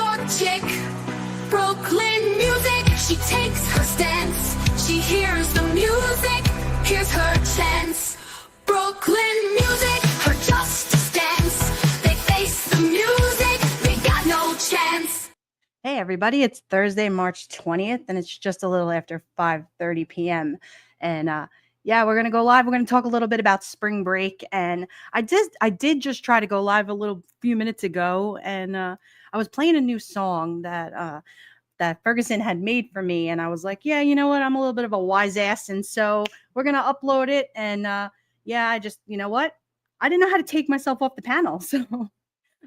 York chick, Brooklyn music. She takes her stance. She hears the music. Here's her chance. Brooklyn music, her justice dance. They face the music. They got no chance. Hey everybody, it's Thursday, March 20th, and it's just a little after 5:30 p.m. And yeah, we're gonna go live. We're gonna talk a little bit about spring break. And I did just try to go live a little few minutes ago, and I was playing a new song that Ferguson had made for me, and I was like, yeah, you know what? I'm a little bit of a wise ass, and so we're gonna upload it. And yeah, I just, you know what? I didn't know how to take myself off the panel, so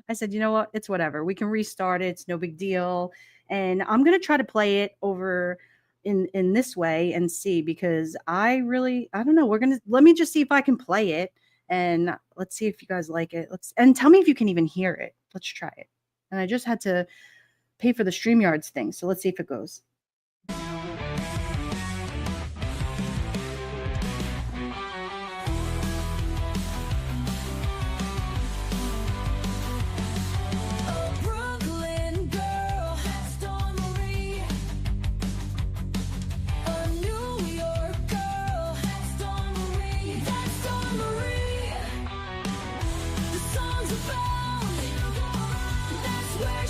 I said, you know what? It's whatever. We can restart it. It's no big deal. And I'm gonna try to play it over in this way and see, because I don't know. Let me just see if I can play it, and let's see if you guys like it. And tell me if you can even hear it. Let's try it. And I just had to pay for the StreamYards thing, so let's see if it goes.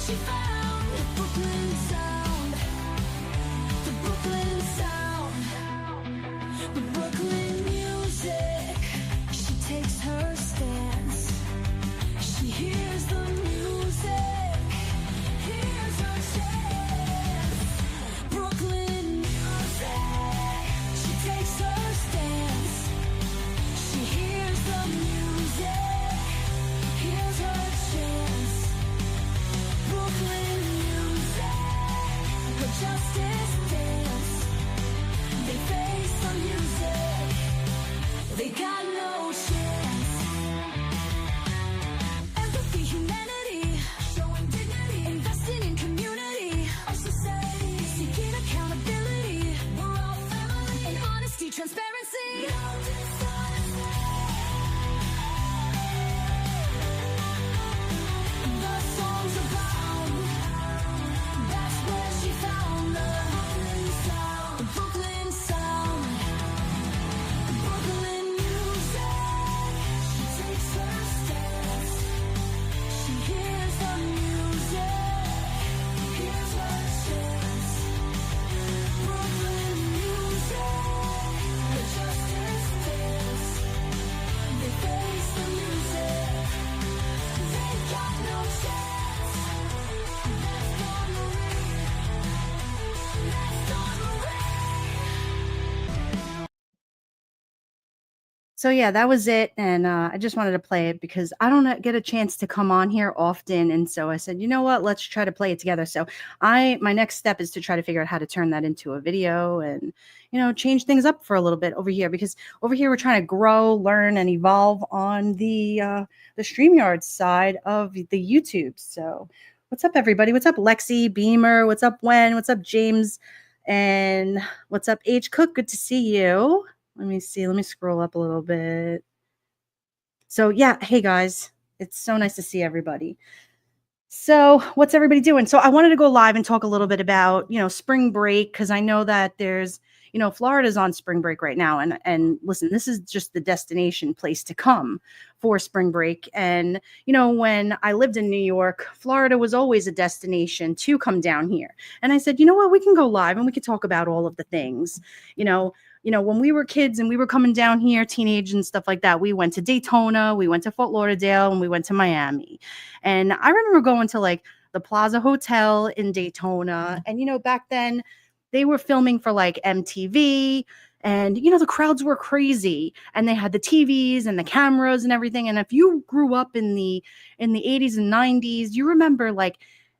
She found the Brooklyn sound, the Brooklyn sound, the Brooklyn music. She takes her stance. She hears the music. Here's her chance. Brooklyn music. She takes her stance. She hears the music. Here's her chance. Brooklyn music, her justice dance. They face the music. They got no chance. Empathy, humanity, showing dignity, investing in community. Our society, seeking accountability. We're all family. And honesty, transparency. No dishonesty. The songs about. That's where she found the Brooklyn sound, the Brooklyn sound, the Brooklyn music. She takes her stance. She hears the music. Here's her chance. Brooklyn music, the justice dance. They face the music. They got no chance. That's Dawn Marie. That's Dawn Marie. So yeah, that was it, and I just wanted to play it because I don't get a chance to come on here often, and so I said, you know what, let's try to play it together. So my next step is to try to figure out how to turn that into a video, and change things up for a little bit over here, because over here we're trying to grow, learn, and evolve on the StreamYard side of the YouTube. So what's up, everybody? What's up, Lexi, Beamer? What's up, Wen? What's up, James? And what's up, H Cook? Good to see you. Let me see. Let me scroll up a little bit. So yeah, hey guys, it's so nice to see everybody. So what's everybody doing? So I wanted to go live and talk a little bit about, spring break, because I know that there's, Florida's on spring break right now. And listen, this is just the destination place to come for spring break. And, when I lived in New York, Florida was always a destination to come down here. And I said, you know what, we can go live and we can talk about all of the things, when we were kids and we were coming down here, teenage and stuff like that, we went to Daytona, we went to Fort Lauderdale, and we went to Miami. And I remember going to like the Plaza Hotel in Daytona. And, back then they were filming for like MTV, and, the crowds were crazy, and they had the TVs and the cameras and everything. And if you grew up in the 80s and 90s, you remember like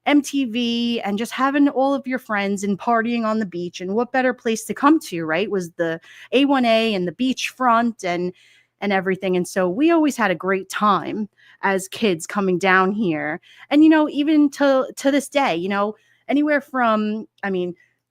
MTV and just having all of your friends and partying on the beach. And what better place to come to, right? Was the A1A and the beachfront and everything. And so we always had a great time as kids coming down here. And, even to this day, anywhere from,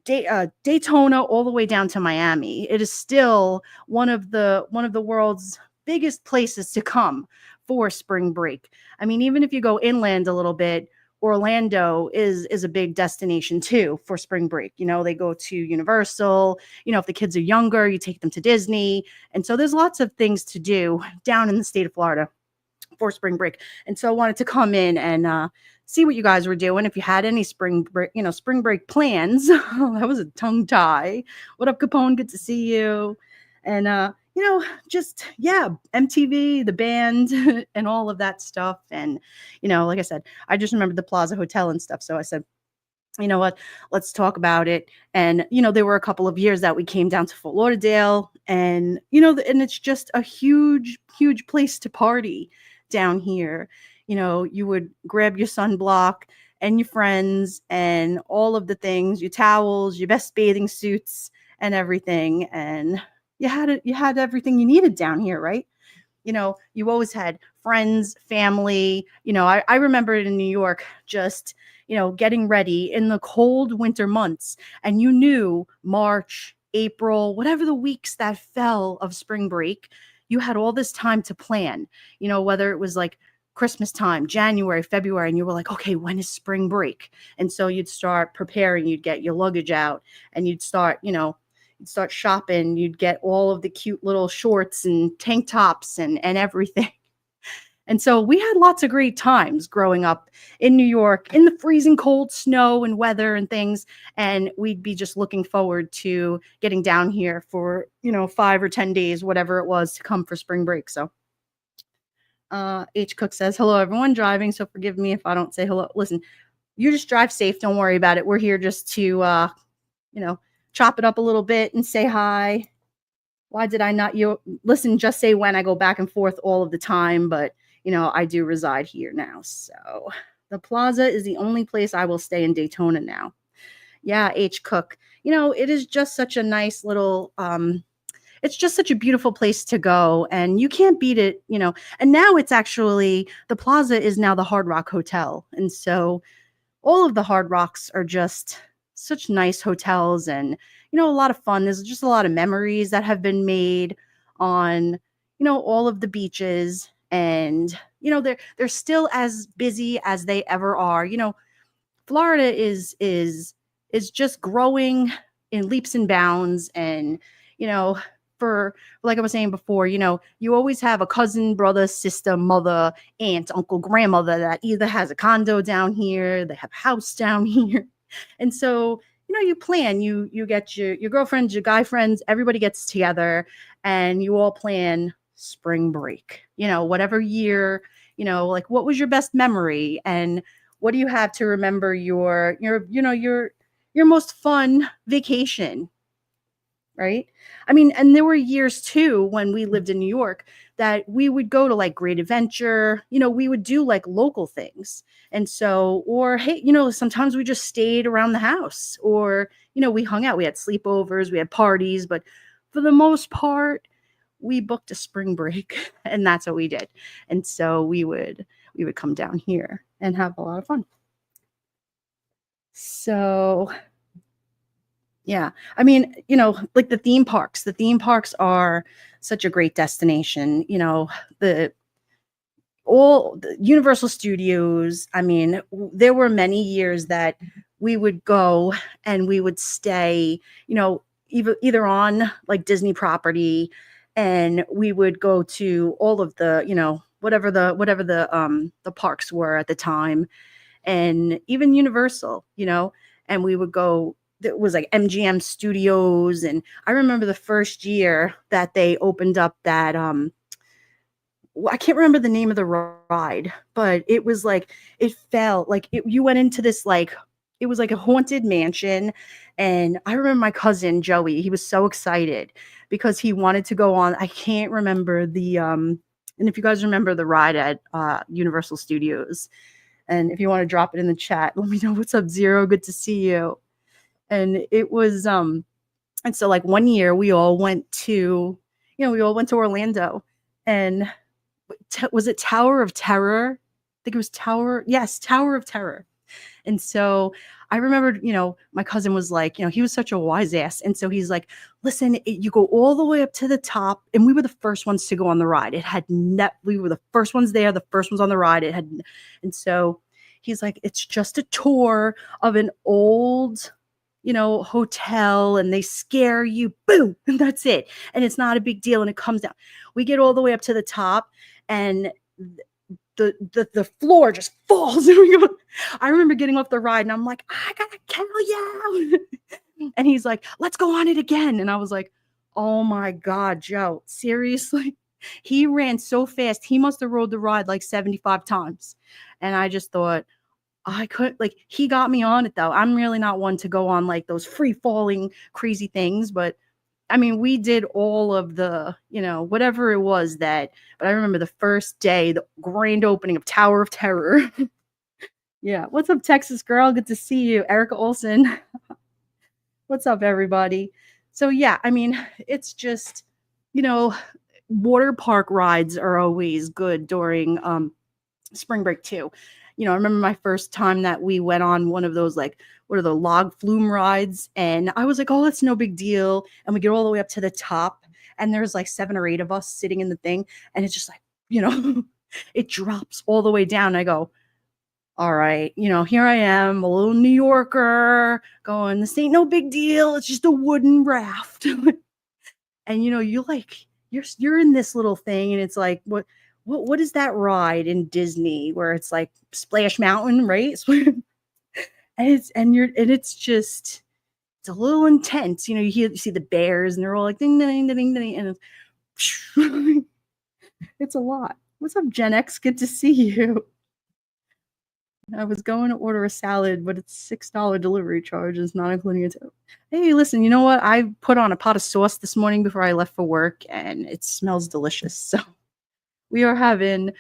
Daytona all the way down to Miami, it is still one of the world's biggest places to come for spring break. I mean, even if you go inland a little bit, Orlando is a big destination too for spring break. They go to Universal. If the kids are younger, you take them to Disney. And so there's lots of things to do down in the state of Florida for spring break. And so I wanted to come in and see what you guys were doing. If you had any spring break plans. That was a tongue tie. What up, Capone? Good to see you. And just MTV, the band, and all of that stuff. And like I said, I just remembered the Plaza Hotel and stuff. So I said, you know what, let's talk about it. And there were a couple of years that we came down to Fort Lauderdale, and and it's just a huge place to party down here. You would grab your sunblock and your friends and all of the things, your towels, your best bathing suits and everything, and you had everything you needed down here, right? You always had friends, family. I remember it in New York, just getting ready in the cold winter months, and you knew March, April, whatever the weeks that fell of spring break, you had all this time to plan, whether it was like Christmas time, January, February, and you were like, okay, when is spring break? And so you'd start preparing, you'd get your luggage out, and you'd start shopping, you'd get all of the cute little shorts and tank tops and everything. And so we had lots of great times growing up in New York in the freezing cold snow and weather and things. And we'd be just looking forward to getting down here for, 5 or 10 days, whatever it was, to come for spring break. So H Cook says, hello, everyone driving. So forgive me if I don't say hello. Listen, you just drive safe. Don't worry about it. We're here just to, chop it up a little bit and say hi. Why did I not? Listen, just say when. I go back and forth all of the time, but I do reside here now. So the Plaza is the only place I will stay in Daytona now. Yeah, H Cook. It is just such a nice little, it's just such a beautiful place to go, and you can't beat it, And now it's actually, the Plaza is now the Hard Rock Hotel. And so all of the Hard Rocks are just such nice hotels, and a lot of fun. There's just a lot of memories that have been made on all of the beaches, and they're still as busy as they ever are. Florida is just growing in leaps and bounds, and for, like I was saying before, you always have a cousin, brother, sister, mother, aunt, uncle, grandmother that either has a condo down here, they have a house down here. And so, you plan, you get your girlfriends, your guy friends, everybody gets together, and you all plan spring break, whatever year, like, what was your best memory, and what do you have to remember your most fun vacation, right? I mean, and there were years too when we lived in New York that we would go to like Great Adventure, we would do like local things. And so, or hey, sometimes we just stayed around the house, or, we hung out, we had sleepovers, we had parties, but for the most part, we booked a spring break, and that's what we did. And so we would come down here and have a lot of fun. So yeah, I mean, like the theme parks are such a great destination. All the Universal Studios. I mean, there were many years that we would go and we would stay, either on like Disney property, and we would go to all of the, whatever the parks were at the time, and even Universal, and we would go. It was like MGM Studios, and I remember the first year that they opened up that I can't remember the name of the ride, but it was like, it felt like you went into this, like, it was like a haunted mansion. And I remember my cousin Joey, he was so excited because he wanted to go on. I can't remember the and if you guys remember the ride at Universal Studios, and if you want to drop it in the chat, let me know. What's up, Zero? Good to see you. And it was and so like one year we all went to Orlando, and was it Tower of Terror? I think it was Tower of Terror. And so I remembered, my cousin was like, he was such a wise ass. And so he's like, listen, you go all the way up to the top. And we were the first ones to go on the ride. We were the first ones there, the first ones on the ride. And so he's like, it's just a tour of an old, hotel, and they scare you, boom, and that's it. And it's not a big deal. And it comes down. We get all the way up to the top, and the floor just falls. I remember getting off the ride, and I'm like, I gotta kill you. And he's like, let's go on it again. And I was like, oh my God, Joe, seriously? He ran so fast. He must have rode the ride like 75 times. And I just thought, I could, like, he got me on it though. I'm really not one to go on like those free falling crazy things, but I mean, we did all of the, whatever it was but I remember the first day, the grand opening of Tower of Terror. Yeah. What's up, Texas girl? Good to see you. Erica Olson. What's up, everybody? So yeah, I mean, it's just, water park rides are always good during spring break too. I remember my first time that we went on one of those, like, what are the log flume rides? And I was like, oh, that's no big deal. And we get all the way up to the top, and there's like 7 or 8 of us sitting in the thing, and it's just like, it drops all the way down. I go, all right, here I am, a little New Yorker going, this ain't no big deal. It's just a wooden raft. And you're in this little thing, and it's like, what is that ride in Disney where it's like Splash Mountain, right? And it's a little intense. You see the bears, and they're all like ding ding ding ding, and it's a lot. What's up, Gen X? Good to see you. I was going to order a salad, but it's $6 delivery charges, not including it. Hey, listen, you know what? I put on a pot of sauce this morning before I left for work, and it smells delicious. So we are having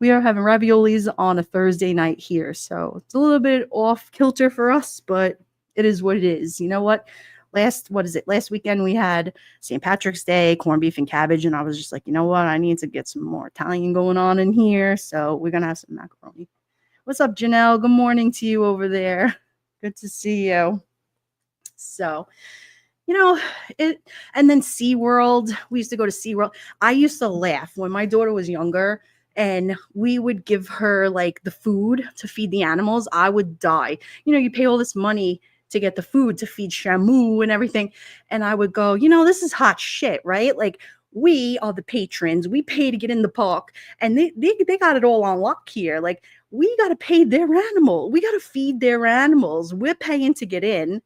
raviolis on a Thursday night here. So it's a little bit off kilter for us, but it is what it is. You know what? Last weekend we had St. Patrick's Day, corned beef and cabbage, and I was just like, you know what? I need to get some more Italian going on in here. So we're gonna have some macaroni. What's up, Janelle? Good morning to you over there. Good to see you. So, and then SeaWorld. We used to go to SeaWorld. I used to laugh when my daughter was younger, and we would give her like the food to feed the animals. I would die. You pay all this money to get the food to feed Shamu and everything. And I would go, this is hot shit, right? Like, we are the patrons. We pay to get in the park, and they got it all on lock here. Like, we got to pay their animal. We got to feed their animals. We're paying to get in,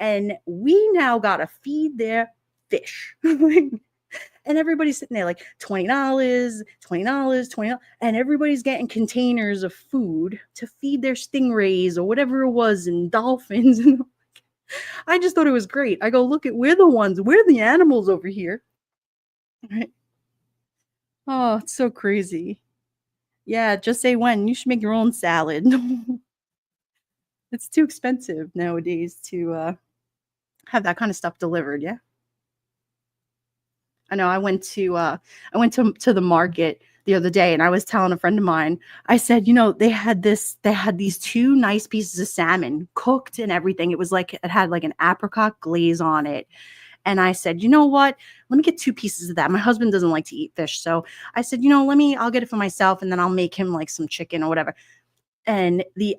and we now got to feed their fish. And everybody's sitting there like $20, $20, and everybody's getting containers of food to feed their stingrays or whatever it was, and dolphins. And I just thought it was great. I go, look, we're the animals over here. Right. Oh, it's so crazy. Yeah, just say when. You should make your own salad. It's too expensive nowadays to have that kind of stuff delivered. Yeah. I know I went to the market the other day, and I was telling a friend of mine, I said, they had these 2 nice pieces of salmon cooked and everything. It had like an apricot glaze on it. And I said, you know what? Let me get 2 pieces of that. My husband doesn't like to eat fish. So I said, I'll get it for myself, and then I'll make him like some chicken or whatever. And the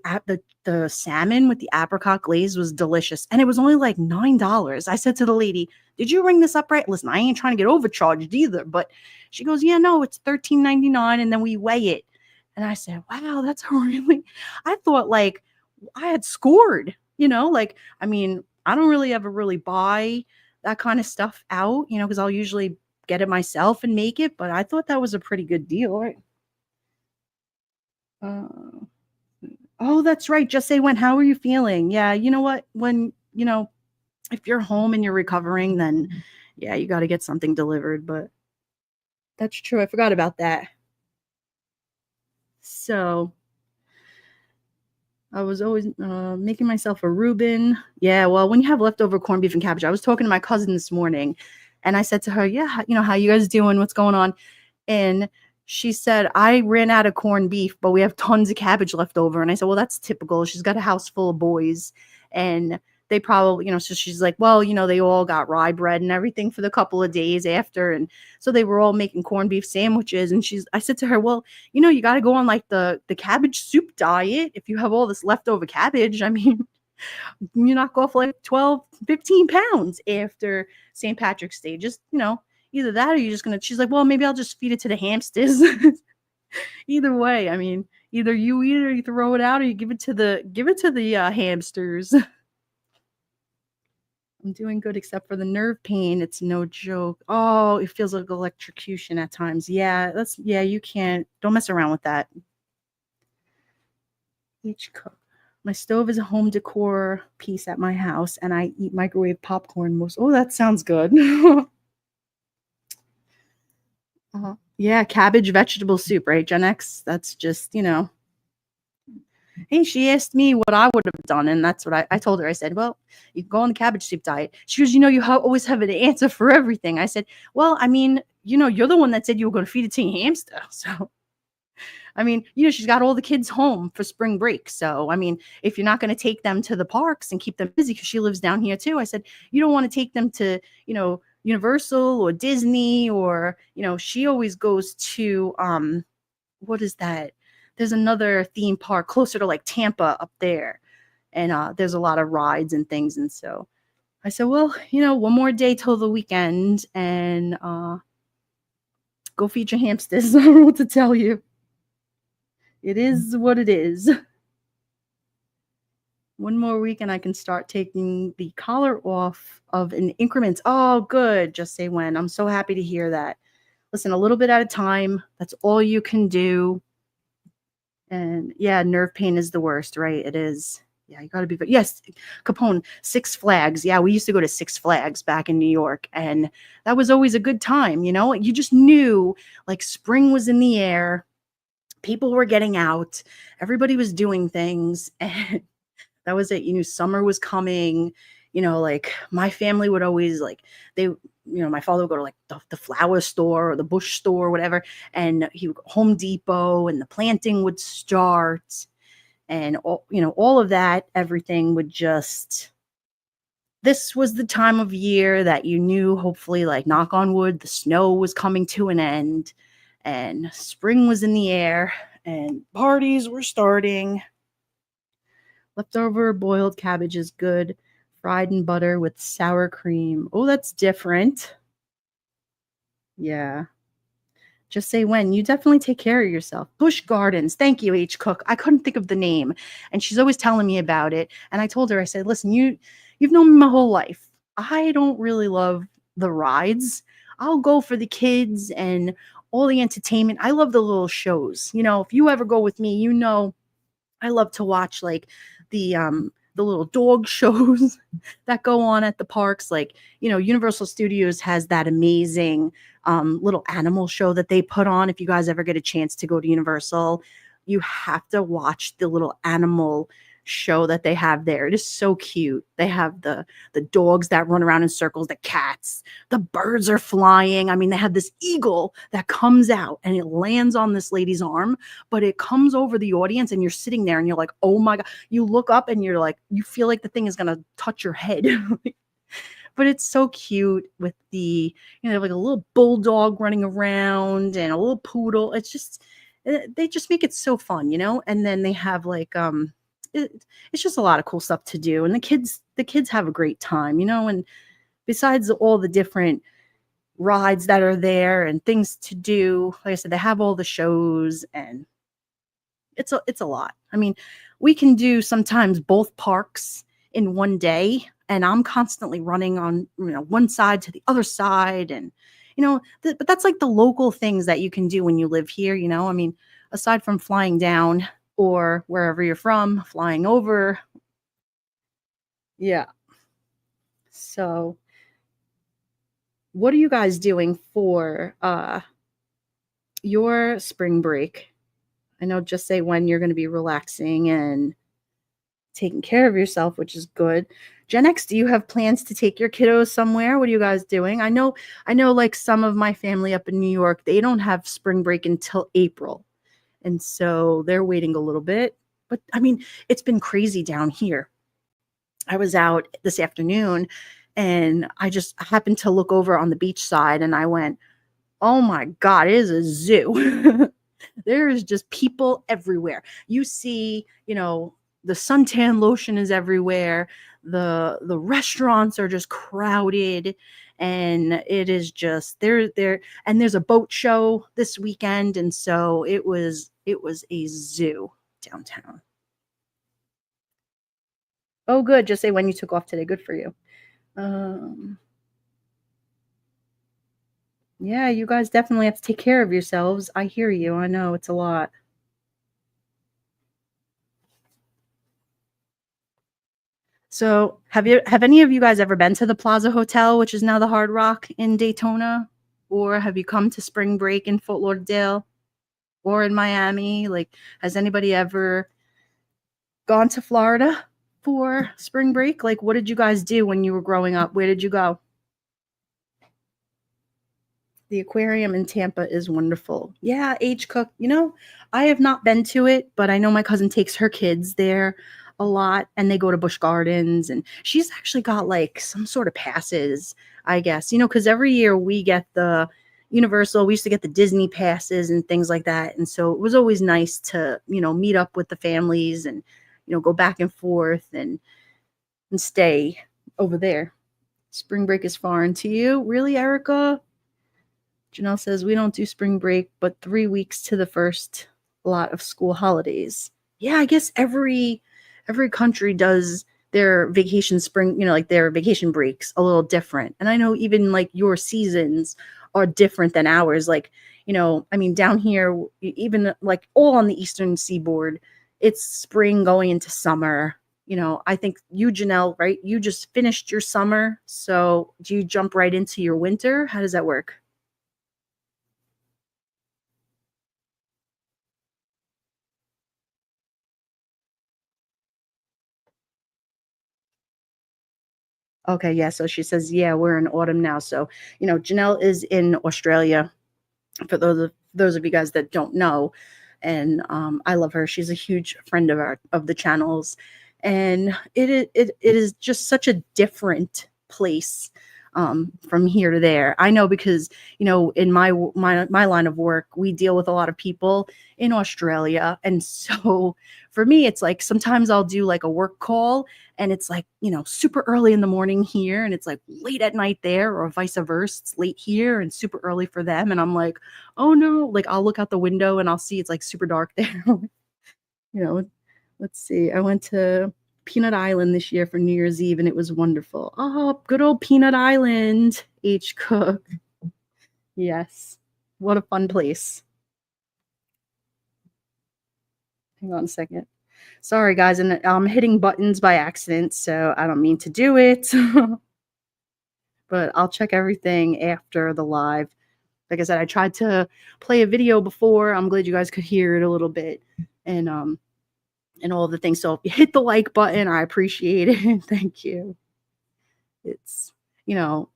salmon with the apricot glaze was delicious. And it was only like $9. I said to the lady, did you ring this up right? Listen, I ain't trying to get overcharged either. But she goes, yeah, no, it's $13.99. And then we weigh it. And I said, wow, that's really, I thought like I had scored, I mean, I don't really ever really buy that kind of stuff out, because I'll usually get it myself and make it. But I thought that was a pretty good deal. Right? Oh, that's right. Just say when. How are you feeling? Yeah, you know what? When, if you're home and you're recovering, then yeah, you got to get something delivered. But that's true. I forgot about that. So I was always making myself a Reuben. Yeah, well, when you have leftover corned beef and cabbage, I was talking to my cousin this morning, and I said to her, yeah, how you guys doing? What's going on? And she said, I ran out of corned beef, but we have tons of cabbage left over. And I said, well, that's typical. She's got a house full of boys, and they probably, so she's like, well, they all got rye bread and everything for the couple of days after. And so they were all making corned beef sandwiches. And I said to her, well, you got to go on like the cabbage soup diet. If you have all this leftover cabbage, I mean, you knock off like 12, 15 pounds after St. Patrick's Day. Just, either that or you're just going to, she's like, well, maybe I'll just feed it to the hamsters. Either way, I mean, either you eat it or you throw it out or you give it to the hamsters. I'm doing good except for the nerve pain. It's no joke. Oh, it feels like electrocution at times. Yeah, you don't mess around with that. Each cook. My stove is a home decor piece at my house, and I eat microwave popcorn most. Oh, that sounds good. Yeah, cabbage vegetable soup, right, Gen X? That's just, Hey, she asked me what I would have done, and that's what I told her. I said, well, you can go on the cabbage soup diet. She goes, always have an answer for everything. I said, well, I mean, you're the one that said you were going to feed it to your hamster. So, I mean, she's got all the kids home for spring break. So, I mean, if you're not going to take them to the parks and keep them busy, because she lives down here too, I said, you don't want to take them to, Universal or Disney or, she always goes to, what is that? There's another theme park closer to like Tampa up there. And there's a lot of rides and things. And so I said, well, one more day till the weekend and go feed your hamsters. I don't know what to tell you. It is what it is. One more week and I can start taking the collar off of in increments. Oh, good. Just say when. I'm so happy to hear that. Listen, a little bit at a time. That's all you can do. And yeah, nerve pain is the worst, right? It is. Yeah, you got to be. Yes, Capone, Six Flags. Yeah, we used to go to Six Flags back in New York. And that was always a good time. You just knew like spring was in the air. People were getting out. Everybody was doing things. And that was it. You knew summer was coming. Like my family would always my father would go to like the flower store or the bush store or whatever. And he would go Home Depot and the planting would start and all of that, everything would this was the time of year that you knew, hopefully, like knock on wood, the snow was coming to an end and spring was in the air and parties were starting. Leftover boiled cabbage is good. Fried in butter with sour cream. Oh, that's different. Yeah. Just say when. You definitely take care of yourself. Bush Gardens. Thank you, H. Cook. I couldn't think of the name. And she's always telling me about it. And I told her, I said, listen, you've known me my whole life. I don't really love the rides. I'll go for the kids and all the entertainment. I love the little shows. If you ever go with me, I love to watch like the little dog shows that go on at the parks. Like, Universal Studios has that amazing little animal show that they put on. If you guys ever get a chance to go to Universal, you have to watch the little animal show that they have there. It is so cute. They have the dogs that run around in circles, the cats, the birds are flying. I mean, they have this eagle that comes out and it lands on this lady's arm, but it comes over the audience and you're sitting there and you're like, oh my God. You look up and you're like, you feel like the thing is going to touch your head. But it's so cute with the, like a little bulldog running around and a little poodle. It's just, they just make it so fun, and then they have like, it's just a lot of cool stuff to do. And the kids have a great time, and besides all the different rides that are there and things to do, like I said, they have all the shows and it's a lot. I mean, we can do sometimes both parks in one day and I'm constantly running on, one side to the other side. And, but that's like the local things that you can do when you live here, I mean, aside from flying down or wherever you're from, flying over. Yeah. So what are you guys doing for your spring break? I know, just say when you're going to be relaxing and taking care of yourself, which is good. Gen X, do you have plans to take your kiddos somewhere? What are you guys doing? I know like some of my family up in New York, they don't have spring break until April. And so they're waiting a little bit. But I mean, it's been crazy down here. I was out this afternoon and I just happened to look over on the beach side and I went, oh my God, it is a zoo. There is just people everywhere. You see, the suntan lotion is everywhere. The restaurants are just crowded and it is just there and there's a boat show this weekend and so it was a zoo downtown. Oh good, just say when you took off today. Good for you. Um yeah, you guys definitely have to take care of yourselves. I hear you. I know it's a lot. So, have any of you guys ever been to the Plaza Hotel, which is now the Hard Rock in Daytona? Or have you come to spring break in Fort Lauderdale or in Miami? Like, has anybody ever gone to Florida for spring break? Like, what did you guys do when you were growing up? Where did you go? The aquarium in Tampa is wonderful. Yeah, Age Cook. I have not been to it, but I know my cousin takes her kids there a lot and they go to Busch Gardens and she's actually got like some sort of passes, I guess. Cuz every year we get the Universal, we used to get the Disney passes and things like that. And so it was always nice to, meet up with the families and go back and forth and stay over there. Spring break is foreign to you? Really, Erica? Janelle says, we don't do spring break, but 3 weeks to the first lot of school holidays. Yeah, I guess every country does their vacation spring, like their vacation breaks a little different. And I know even like your seasons are different than ours. Like, I mean, down here, even like all on the Eastern Seaboard, it's spring going into summer. I think you, Janelle, right? You just finished your summer. So do you jump right into your winter? How does that work? Okay, yeah. So she says, yeah, we're in autumn now. So, Janelle is in Australia. For those of you guys that don't know, and I love her. She's a huge friend of the channels, and it is just such a different place from here to there. I know because in my line of work, we deal with a lot of people in Australia, and so for me, it's like sometimes I'll do like a work call, and it's like super early in the morning here, and it's like late at night there, or vice versa. It's late here and super early for them, and I'm like, oh no, like I'll look out the window and I'll see it's like super dark there. you know, let's see. I went to Peanut Island this year for New Year's Eve and it was wonderful. Oh, good old Peanut Island, H. Cook. Yes. What a fun place. Hang on a second. Sorry, guys, and I'm hitting buttons by accident, so I don't mean to do it. But I'll check everything after the live. Like I said, I tried to play a video before. I'm glad you guys could hear it a little bit and all of the things. So if you hit the like button, I appreciate it. Thank you. It's you know,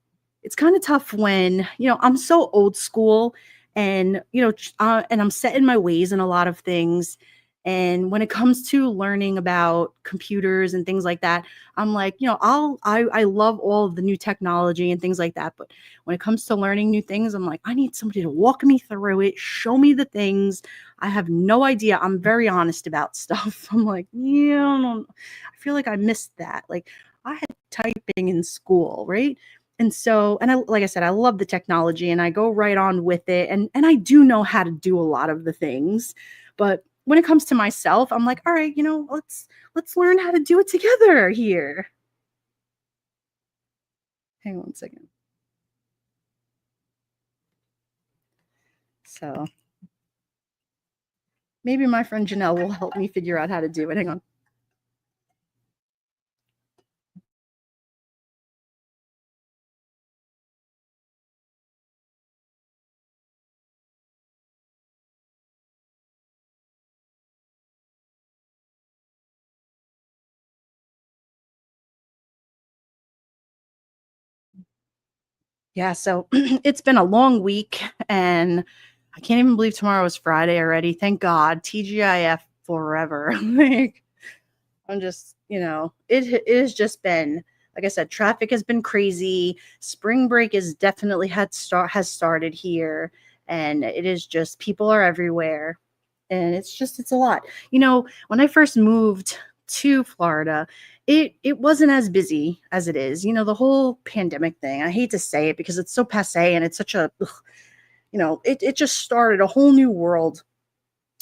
it's kind of tough when I'm so old school and and I'm set in my ways in a lot of things. And when it comes to learning about computers and things like that, I'm like, I love all of the new technology and things like that. But when it comes to learning new things, I'm like, I need somebody to walk me through it, show me the things. I have no idea. I'm very honest about stuff. I'm like, yeah, I feel like I missed that. Like I had typing in school, right? And so, and like I said, I love the technology and I go right on with it. And I do know how to do a lot of the things. But when it comes to myself, I'm like, all right, let's learn how to do it together here. Hang on a second. So maybe my friend Janelle will help me figure out how to do it. Hang on. Yeah, so it's been a long week and I can't even believe tomorrow is Friday already. Thank God. TGIF forever. Like I'm just it has just been, like I said, traffic has been crazy. Spring break is definitely has started here, and it is just people are everywhere, and it's a lot. When I first moved to Florida, it wasn't as busy as it is. The whole pandemic thing. I hate to say it because it's so passe and it's such a ugh, it just started a whole new world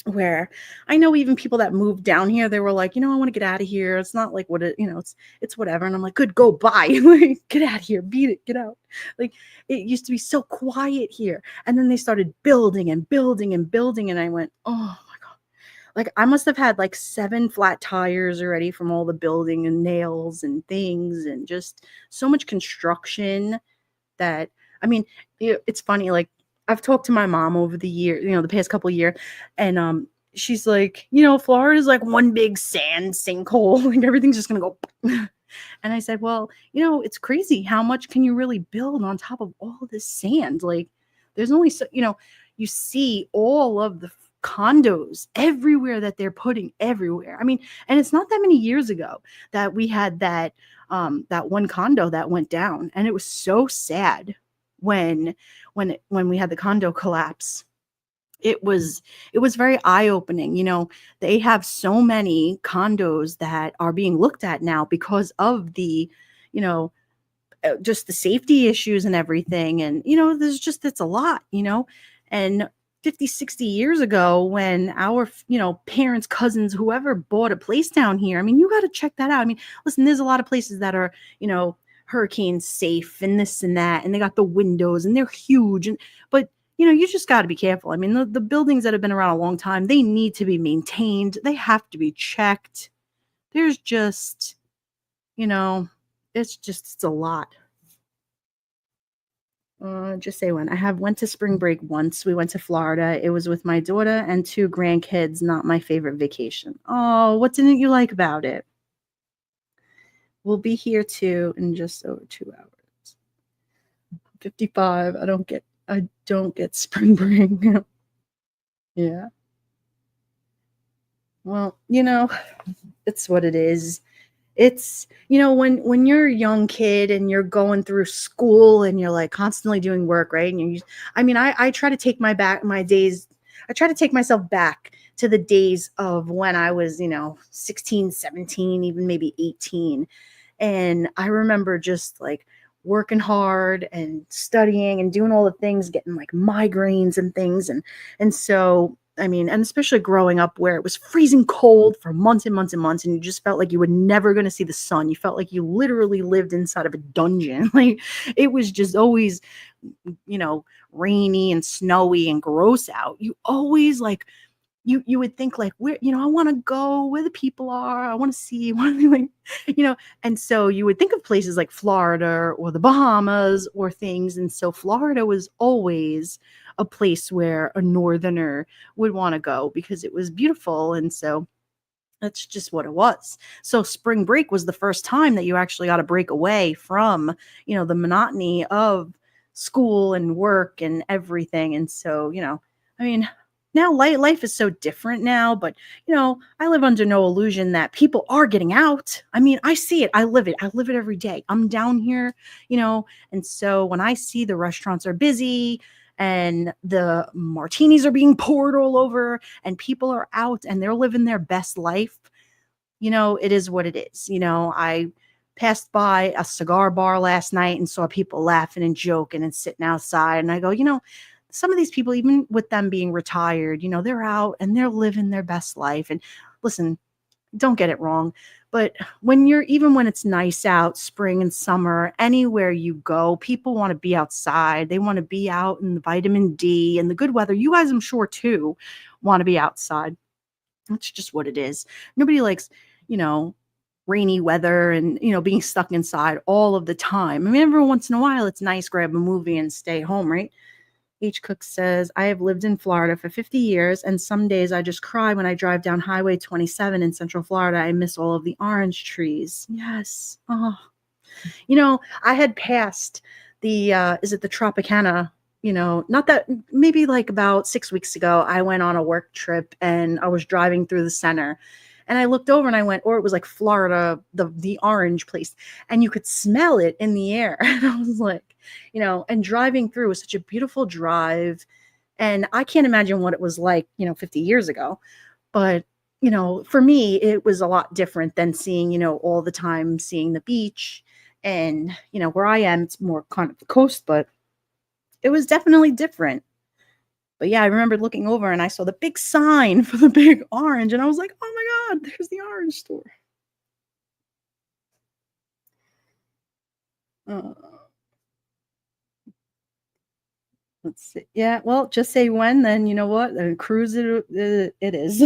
where I know even people that moved down here, they were like, I want to get out of here. It's not like it's whatever. And I'm like, good, go bye. Like, get out of here, beat it, get out. Like it used to be so quiet here. And then they started building and building and building. And I went, oh my God. Like I must have had like 7 flat tires already from all the building and nails and things and just so much construction that, I mean, it's funny, like I've talked to my mom over the year, the past couple of years, and she's like, Florida's like one big sand sinkhole, like everything's just gonna go. And I said, well, it's crazy how much can you really build on top of all this sand? Like, there's only so, you see all of the condos everywhere that they're putting everywhere. I mean, and it's not that many years ago that we had that one condo that went down, and it was so sad when we had the condo collapse. It was very eye-opening. They have so many condos that are being looked at now because of the you know just the safety issues and everything. And it's a lot. And 50, 60 years ago, when our parents, cousins, whoever bought a place down here, I mean, you got to check that out. I mean, listen, there's a lot of places that are hurricane safe and this and that, and they got the windows and they're huge, but you just got to be careful. I mean, the buildings that have been around a long time, they need to be maintained, they have to be checked. There's just it's a lot. Just say when I went to spring break once. We went to Florida. It was with my daughter and 2 grandkids. Not my favorite vacation. Oh, what didn't you like about it? We'll be here too in just over 2 hours. 55. I don't get spring break. Yeah. Well, it's what it is. It's, when you're a young kid and you're going through school and you're like constantly doing work, right? And I mean, I try to take my days, I try to take myself back to the days of when I was, 16, 17, even maybe 18. And I remember just like working hard and studying and doing all the things, getting like migraines and things. And so, I mean, and especially growing up where it was freezing cold for months and months and months, and you just felt like you were never going to see the sun. You felt like you literally lived inside of a dungeon. Like it was just always, rainy and snowy and gross out. You always like, you would think like, where, I want to go where the people are. I want to see, like, and so you would think of places like Florida or the Bahamas or things. And so Florida was always a place where a northerner would want to go because it was beautiful. And so that's just what it was. So spring break was the first time that you actually got to break away from, the monotony of school and work and everything. And so, I mean, now life is so different now, but I live under no illusion that people are getting out. I mean, I see it, I live it every day. I'm down here, and so when I see the restaurants are busy and the martinis are being poured all over and people are out and they're living their best life, it is what it is. I passed by a cigar bar last night and saw people laughing and joking and sitting outside, and I go, some of these people, even with them being retired, they're out and they're living their best life. And listen, don't get it wrong, but when it's nice out, spring and summer, anywhere you go, people want to be outside. They want to be out in the vitamin D and the good weather. You guys, I'm sure too, want to be outside. That's just what it is. Nobody likes, rainy weather and, being stuck inside all of the time. I mean, every once in a while, it's nice, grab a movie and stay home, right? H. Cook says, I have lived in Florida for 50 years, and some days I just cry when I drive down Highway 27 in Central Florida. I miss all of the orange trees. Yes. Oh, I had passed the, is it the Tropicana? Not that, maybe like about 6 weeks ago, I went on a work trip and I was driving through the center. And I looked over and I went, or it was like Florida, the orange place, and you could smell it in the air. And I was like, and driving through was such a beautiful drive. And I can't imagine what it was like, 50 years ago. But, for me, it was a lot different than seeing, all the time seeing the beach. And, where I am, it's more kind of the coast, but it was definitely different. But yeah, I remember looking over and I saw the big sign for the big orange, and I was like, "Oh my god, there's the orange store." Uh, let's see. Yeah, well, just say when, then you know what? Cruise it is.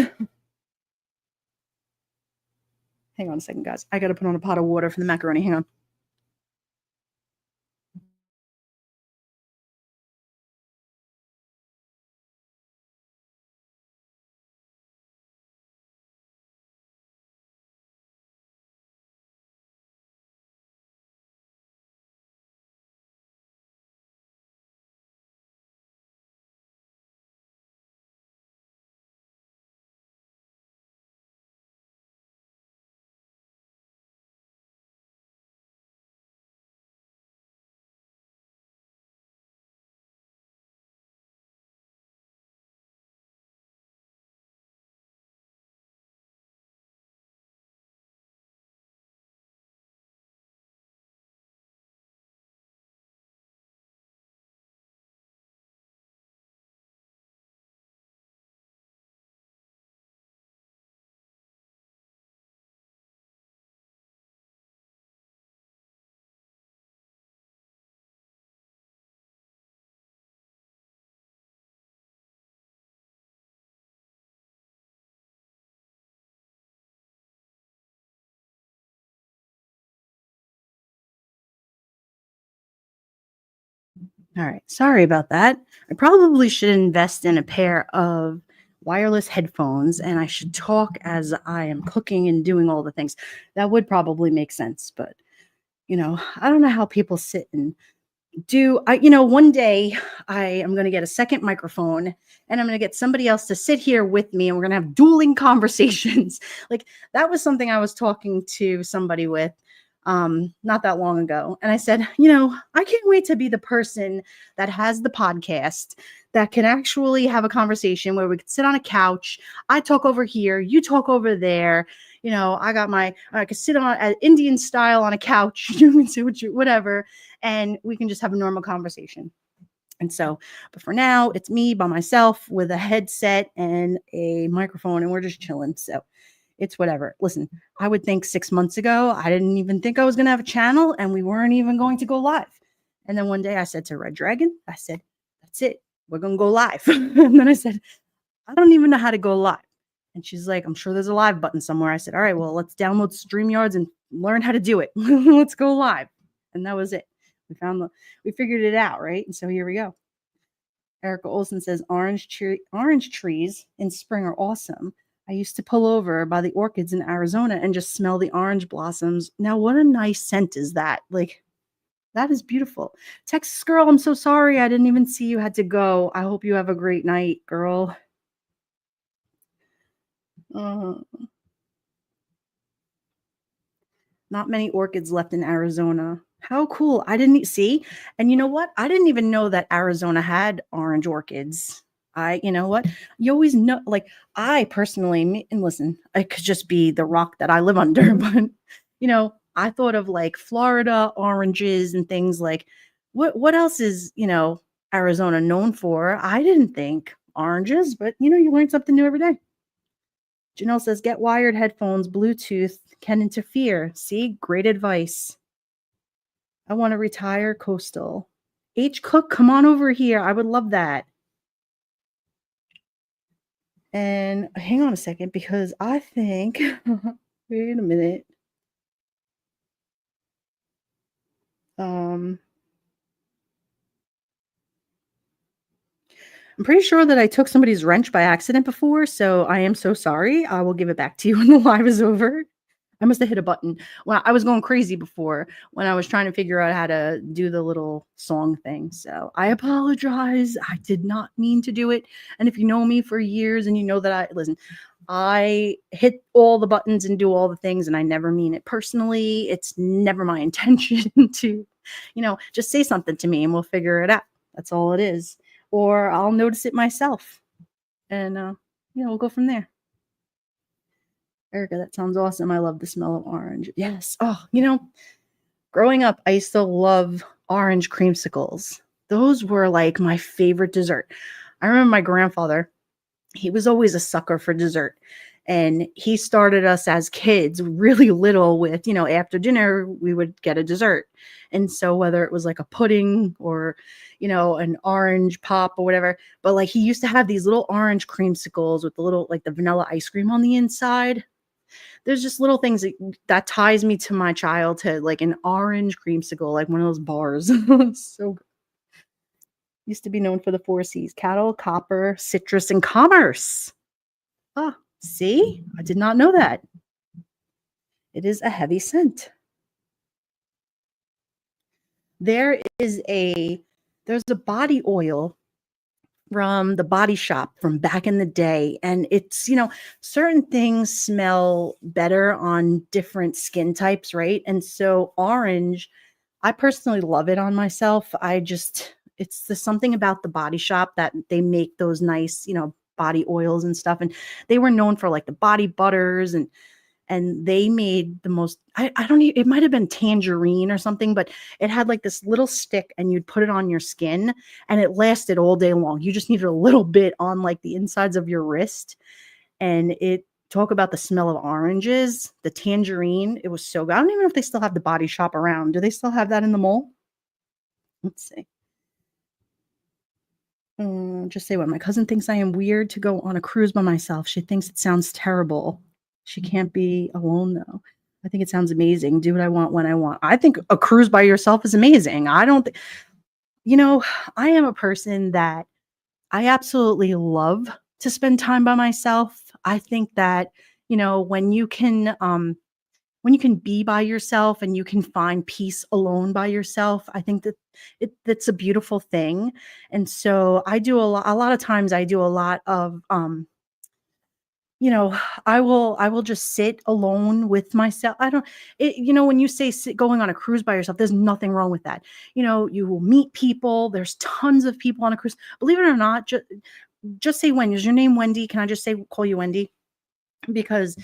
Hang on a second, guys. I gotta put on a pot of water for the macaroni. Hang on. All right. Sorry about that. I probably should invest in a pair of wireless headphones and I should talk as I am cooking and doing all the things. That would probably make sense, but I don't know how people sit and one day I am going to get a second microphone and I'm going to get somebody else to sit here with me and we're going to have dueling conversations. Like that was something I was talking to somebody with not that long ago. And I said, I can't wait to be the person that has the podcast that can actually have a conversation where we could sit on a couch. I talk over here, you talk over there. I could sit on Indian style on a couch. You can say whatever, and we can just have a normal conversation. And so, but for now, it's me by myself with a headset and a microphone, and we're just chilling. So it's whatever. Listen, I would think 6 months ago, I didn't even think I was going to have a channel and we weren't even going to go live. And then one day I said to Red Dragon, I said, that's it. We're going to go live. And then I said, I don't even know how to go live. And she's like, I'm sure there's a live button somewhere. I said, all right, well, let's download StreamYards and learn how to do it. Let's go live. And that was it. We figured it out, right? And so here we go. Erica Olson says, orange trees in spring are awesome. I used to pull over by the orchids in Arizona and just smell the orange blossoms. Now, what a nice scent is that? Like, that is beautiful. Texas girl, I'm so sorry. I didn't even see you had to go. I hope you have a great night, girl. Not many orchids left in Arizona. How cool. I didn't see. And you know what? I didn't even know that Arizona had orange orchids. You know what? You always know, like, I personally, and listen, it could just be the rock that I live under, but, I thought of like Florida oranges and things like, what else is, Arizona known for? I didn't think oranges, but, you learn something new every day. Janelle says, get wired headphones, Bluetooth can interfere. See, great advice. I want to retire coastal. H. Cook, come on over here. I would love that. And hang on a second, because I think, wait a minute. I'm pretty sure that I took somebody's wrench by accident before, so I am so sorry. I will give it back to you when the live is over. I must have hit a button. Well, I was going crazy before when I was trying to figure out how to do the little song thing. So I apologize. I did not mean to do it. And if you know me for years and you know that listen, I hit all the buttons and do all the things, and I never mean it personally. It's never my intention to, just say something to me and we'll figure it out. That's all it is. Or I'll notice it myself and, we'll go from there. Erica, that sounds awesome. I love the smell of orange. Yes. Oh, growing up, I used to love orange creamsicles. Those were like my favorite dessert. I remember my grandfather, he was always a sucker for dessert. And he started us as kids really little with, after dinner, we would get a dessert. And so whether it was like a pudding or, an orange pop or whatever, but like he used to have these little orange creamsicles with the little, like the vanilla ice cream on the inside. There's just little things that ties me to my childhood, like an orange creamsicle, like one of those bars. So good. Used to be known for the 4 C's: cattle, copper, citrus, and commerce. Ah, see? I did not know that. It is a heavy scent. There's a body oil from the Body Shop from back in the day, and it's, certain things smell better on different skin types, right? And so orange, I personally love it on myself. It's the something about the Body Shop that they make those nice, body oils and stuff. And they were known for like the body butters, and they made the most, I don't know, it might have been tangerine or something, but it had like this little stick and you'd put it on your skin and it lasted all day long. You just needed a little bit on like the insides of your wrist. And talk about the smell of oranges, the tangerine. It was so good. I don't even know if they still have the Body Shop around. Do they still have that in the mall? Let's see. Just say what? My cousin thinks I am weird to go on a cruise by myself. She thinks it sounds terrible. She can't be alone though. I think it sounds amazing. Do what I want when I want. I think a cruise by yourself is amazing. I don't think, I am a person that I absolutely love to spend time by myself. I think that, when you can be by yourself and you can find peace alone by yourself, I think that that's a beautiful thing. And so a lot of times I do a lot of, I will just sit alone with myself. I don't it, when you say going on a cruise by yourself, there's nothing wrong with that. You will meet people. There's tons of people on a cruise. Believe it or not, just say, when is your name Wendy? Can I just call you Wendy? Because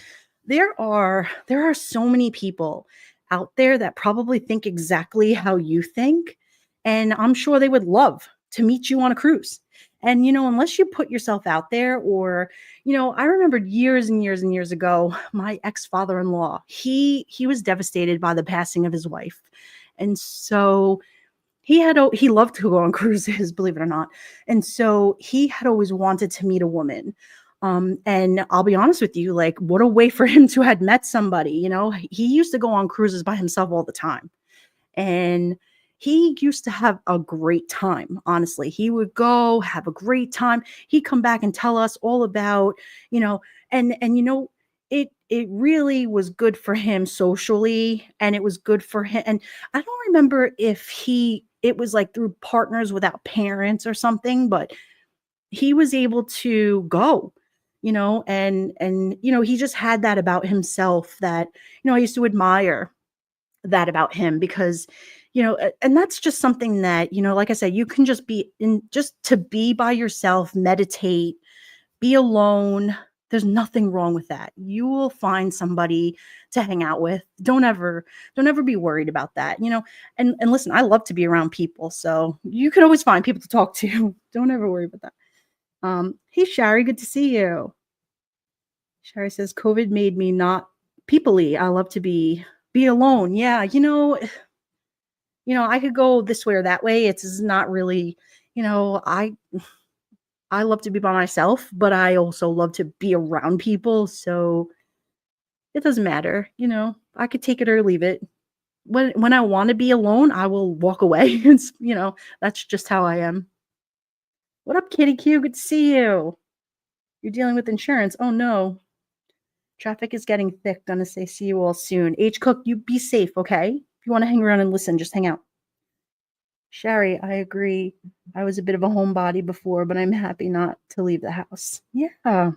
there are so many people out there that probably think exactly how you think, and I'm sure they would love to meet you on a cruise. And unless you put yourself out there, or I remember years and years and years ago, my ex-father-in-law, he was devastated by the passing of his wife. And so he loved to go on cruises, believe it or not. And so he had always wanted to meet a woman. And I'll be honest with you, like, what a way for him to had met somebody. He used to go on cruises by himself all the time. And he used to have a great time. Honestly, he would go have a great time. He'd come back and tell us all about, and it really was good for him socially, and it was good for him. And I don't remember if it was like through Partners Without Parents or something, but he was able to go, and he just had that about himself that, I used to admire that about him, because and that's just something that, like I said, you can just to be by yourself, meditate, be alone. There's nothing wrong with that. You will find somebody to hang out with. Don't ever be worried about that. And listen, I love to be around people, so you can always find people to talk to. Don't ever worry about that. Hey Shari, good to see you. Shari says COVID made me not peoply. I love to be alone. Yeah, I could go this way or that way. It's not really, I love to be by myself, but I also love to be around people. So it doesn't matter. I could take it or leave it. When I want to be alone, I will walk away. It's, that's just how I am. What up, Kitty Q? Good to see you. You're dealing with insurance. Oh no. Traffic is getting thick. Gonna say see you all soon. H Cook, you be safe, okay? If you want to hang around and listen, just hang out. Shari, I agree. I was a bit of a homebody before, but I'm happy not to leave the house. Yeah.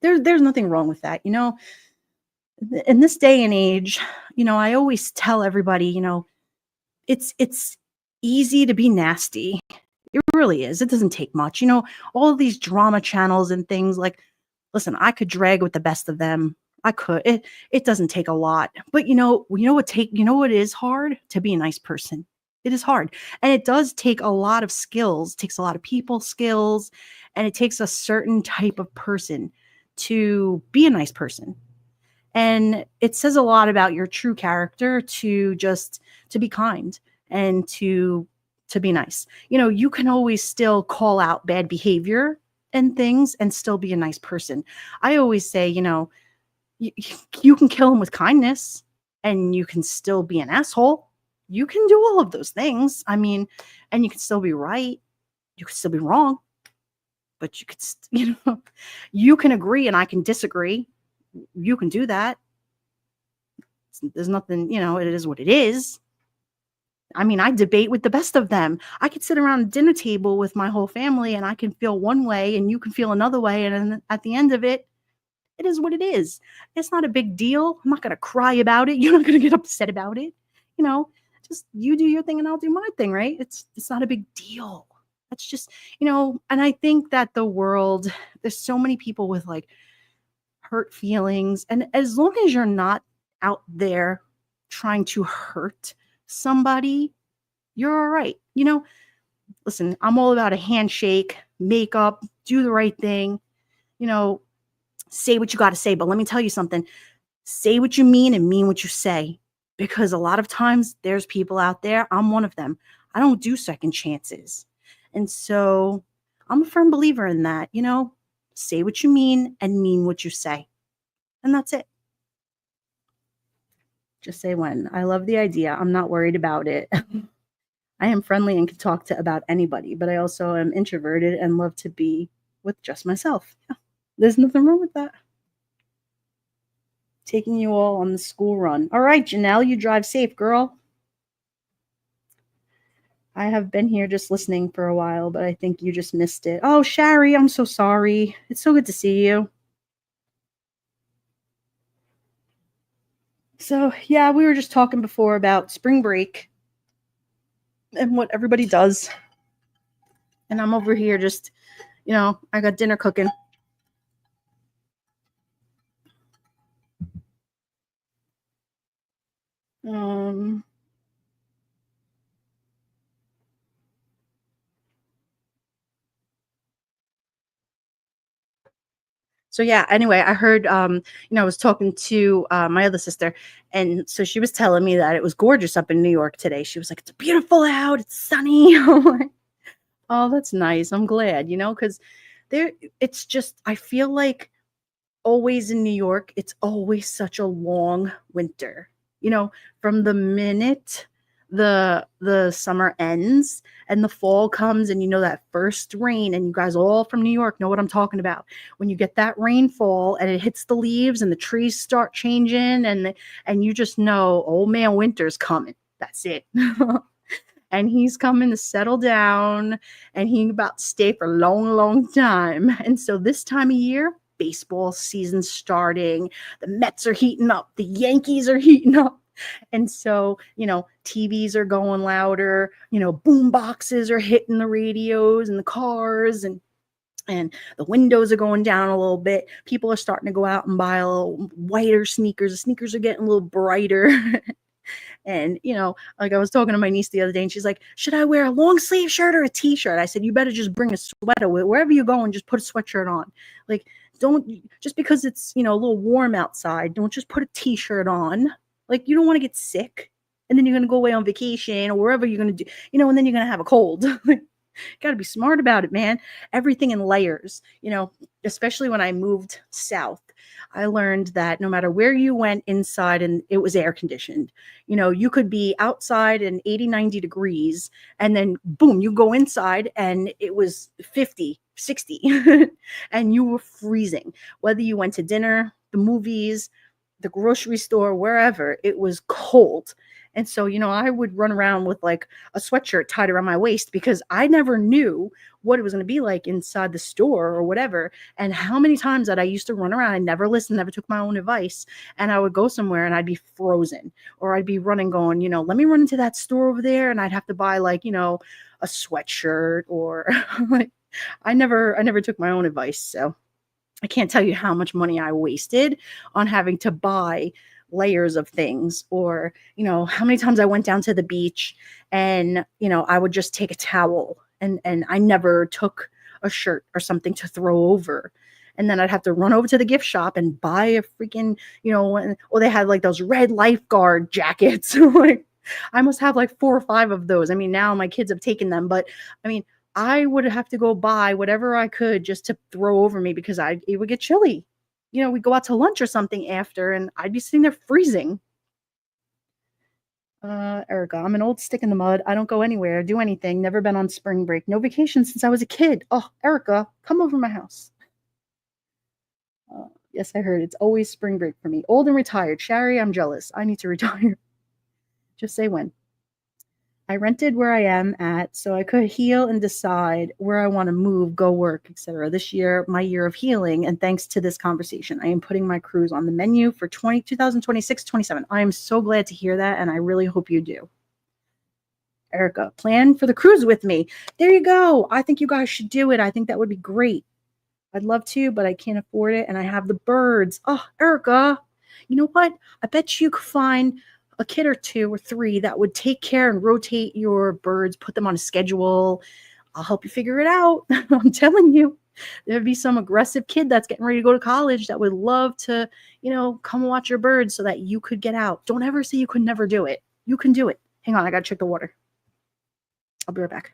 there's nothing wrong with that. In this day and age, I always tell everybody, it's easy to be nasty. It really is. It doesn't take much. All of these drama channels and things like, listen, I could drag with the best of them. I could. It doesn't take a lot. But what is hard? To be a nice person. It is hard. And it does take a lot of skills. It takes a lot of people skills, and it takes a certain type of person to be a nice person. And it says a lot about your true character to be kind and to be nice. You can always still call out bad behavior and things and still be a nice person. I always say, you can kill him with kindness and you can still be an asshole. You can do all of those things. I mean, and you can still be right. You can still be wrong. But you could, you can agree and I can disagree. You can do that. There's nothing, it is what it is. I mean, I debate with the best of them. I could sit around a dinner table with my whole family and I can feel one way and you can feel another way. And then at the end of it, it is what it is. It's not a big deal. I'm not going to cry about it. You're not going to get upset about it. Just you do your thing and I'll do my thing, right? It's not a big deal. That's just, and I think that the world, there's so many people with like hurt feelings. And as long as you're not out there trying to hurt somebody, you're all right. Listen, I'm all about a handshake, make up, do the right thing, say what you got to say. But let me tell you something, say what you mean and mean what you say, because a lot of times there's people out there. I'm one of them. I don't do second chances. And so I'm a firm believer in that, say what you mean and mean what you say. And that's it. Just say when. I love the idea. I'm not worried about it. I am friendly and can talk to about anybody, but I also am introverted and love to be with just myself. Yeah, there's nothing wrong with that. Taking you all on the school run. All right, Janelle, you drive safe, girl. I have been here just listening for a while, but I think you just missed it. Oh, Shari, I'm so sorry. It's so good to see you. So, yeah, we were just talking before about spring break and what everybody does. And I'm over here just, I got dinner cooking. So yeah, anyway, I heard, I was talking to my other sister, and so she was telling me that it was gorgeous up in New York today. She was like, it's beautiful out, it's sunny. I'm like, oh, that's nice. I'm glad, because it's just, I feel like always in New York, it's always such a long winter, from the minute the summer ends and the fall comes and that first rain, and you guys all from New York know what I'm talking about. When you get that rainfall and it hits the leaves and the trees start changing and you just know, oh man, winter's coming. That's it. And he's coming to settle down and he about to stay for a long, long time. And so this time of year, baseball season starting, the Mets are heating up, the Yankees are heating up. And so, TVs are going louder, boom boxes are hitting the radios and the cars, and the windows are going down a little bit. People are starting to go out and buy a little whiter sneakers. The sneakers are getting a little brighter. And, like I was talking to my niece the other day and she's like, should I wear a long sleeve shirt or a t-shirt? I said, you better just bring a sweater. Wherever you go and just put a sweatshirt on. Like, don't, just because it's, a little warm outside, don't just put a t-shirt on. Like, you don't want to get sick and then you're going to go away on vacation or wherever you're going to do, and then you're going to have a cold. Got to be smart about it, man. Everything in layers, especially when I moved south. I learned that no matter where you went inside and it was air conditioned, you could be outside in 80, 90 degrees and then boom, you go inside and it was 50, 60 and you were freezing. Whether you went to dinner, the movies, the grocery store, wherever, it was cold. And so, I would run around with like a sweatshirt tied around my waist because I never knew what it was going to be like inside the store or whatever. And how many times that I used to run around and never listened, never took my own advice. And I would go somewhere and I'd be frozen, or I'd be running, going, let me run into that store over there. And I'd have to buy like, a sweatshirt or like, I never took my own advice. So I can't tell you how much money I wasted on having to buy layers of things, or how many times I went down to the beach and I would just take a towel, and I never took a shirt or something to throw over, and then I'd have to run over to the gift shop and buy a freaking or they had like those red lifeguard jackets. Like I must have like 4 or 5 of those. I mean, now my kids have taken them, but I mean, I would have to go buy whatever I could just to throw over me because it would get chilly. We'd go out to lunch or something after, and I'd be sitting there freezing. Erica, I'm an old stick in the mud. I don't go anywhere, do anything. Never been on spring break. No vacation since I was a kid. Oh, Erica, come over my house. Yes, I heard. It's always spring break for me. Old and retired. Shari, I'm jealous. I need to retire. Just say when. I rented where I am at so I could heal and decide where I want to move, go work, etc. This year, my year of healing, and thanks to this conversation, I am putting my cruise on the menu for 2026-27. I am so glad to hear that, and I really hope you do. Erica, plan for the cruise with me. There you go. I think you guys should do it. I think that would be great. I'd love to, but I can't afford it, and I have the birds. Oh, Erica, you know what? I bet you could find a kid or 2 or 3 that would take care and rotate your birds, put them on a schedule. I'll help you figure it out. I'm telling you, there'd be some aggressive kid that's getting ready to go to college that would love to, come watch your birds so that you could get out. Don't ever say you could never do it. You can do it. Hang on, I gotta check the water. I'll be right back.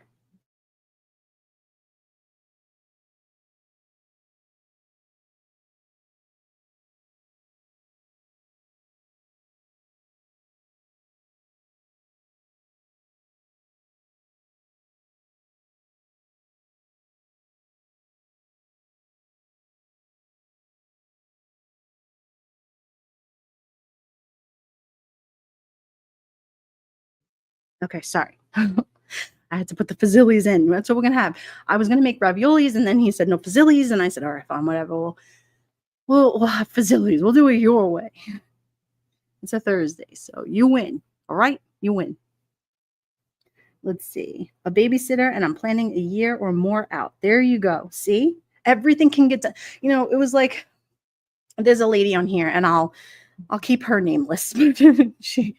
Okay, sorry. I had to put the fazili's in. That's what we're gonna have. I was gonna make raviolis, and then he said no fazili's, and I said, all right, fine, whatever. We'll have fazili's. We'll do it your way. It's a Thursday, so you win. All right, you win. Let's see. A babysitter, and I'm planning a year or more out. There you go. See, everything can get done. It was like there's a lady on here, and I'll keep her nameless. She,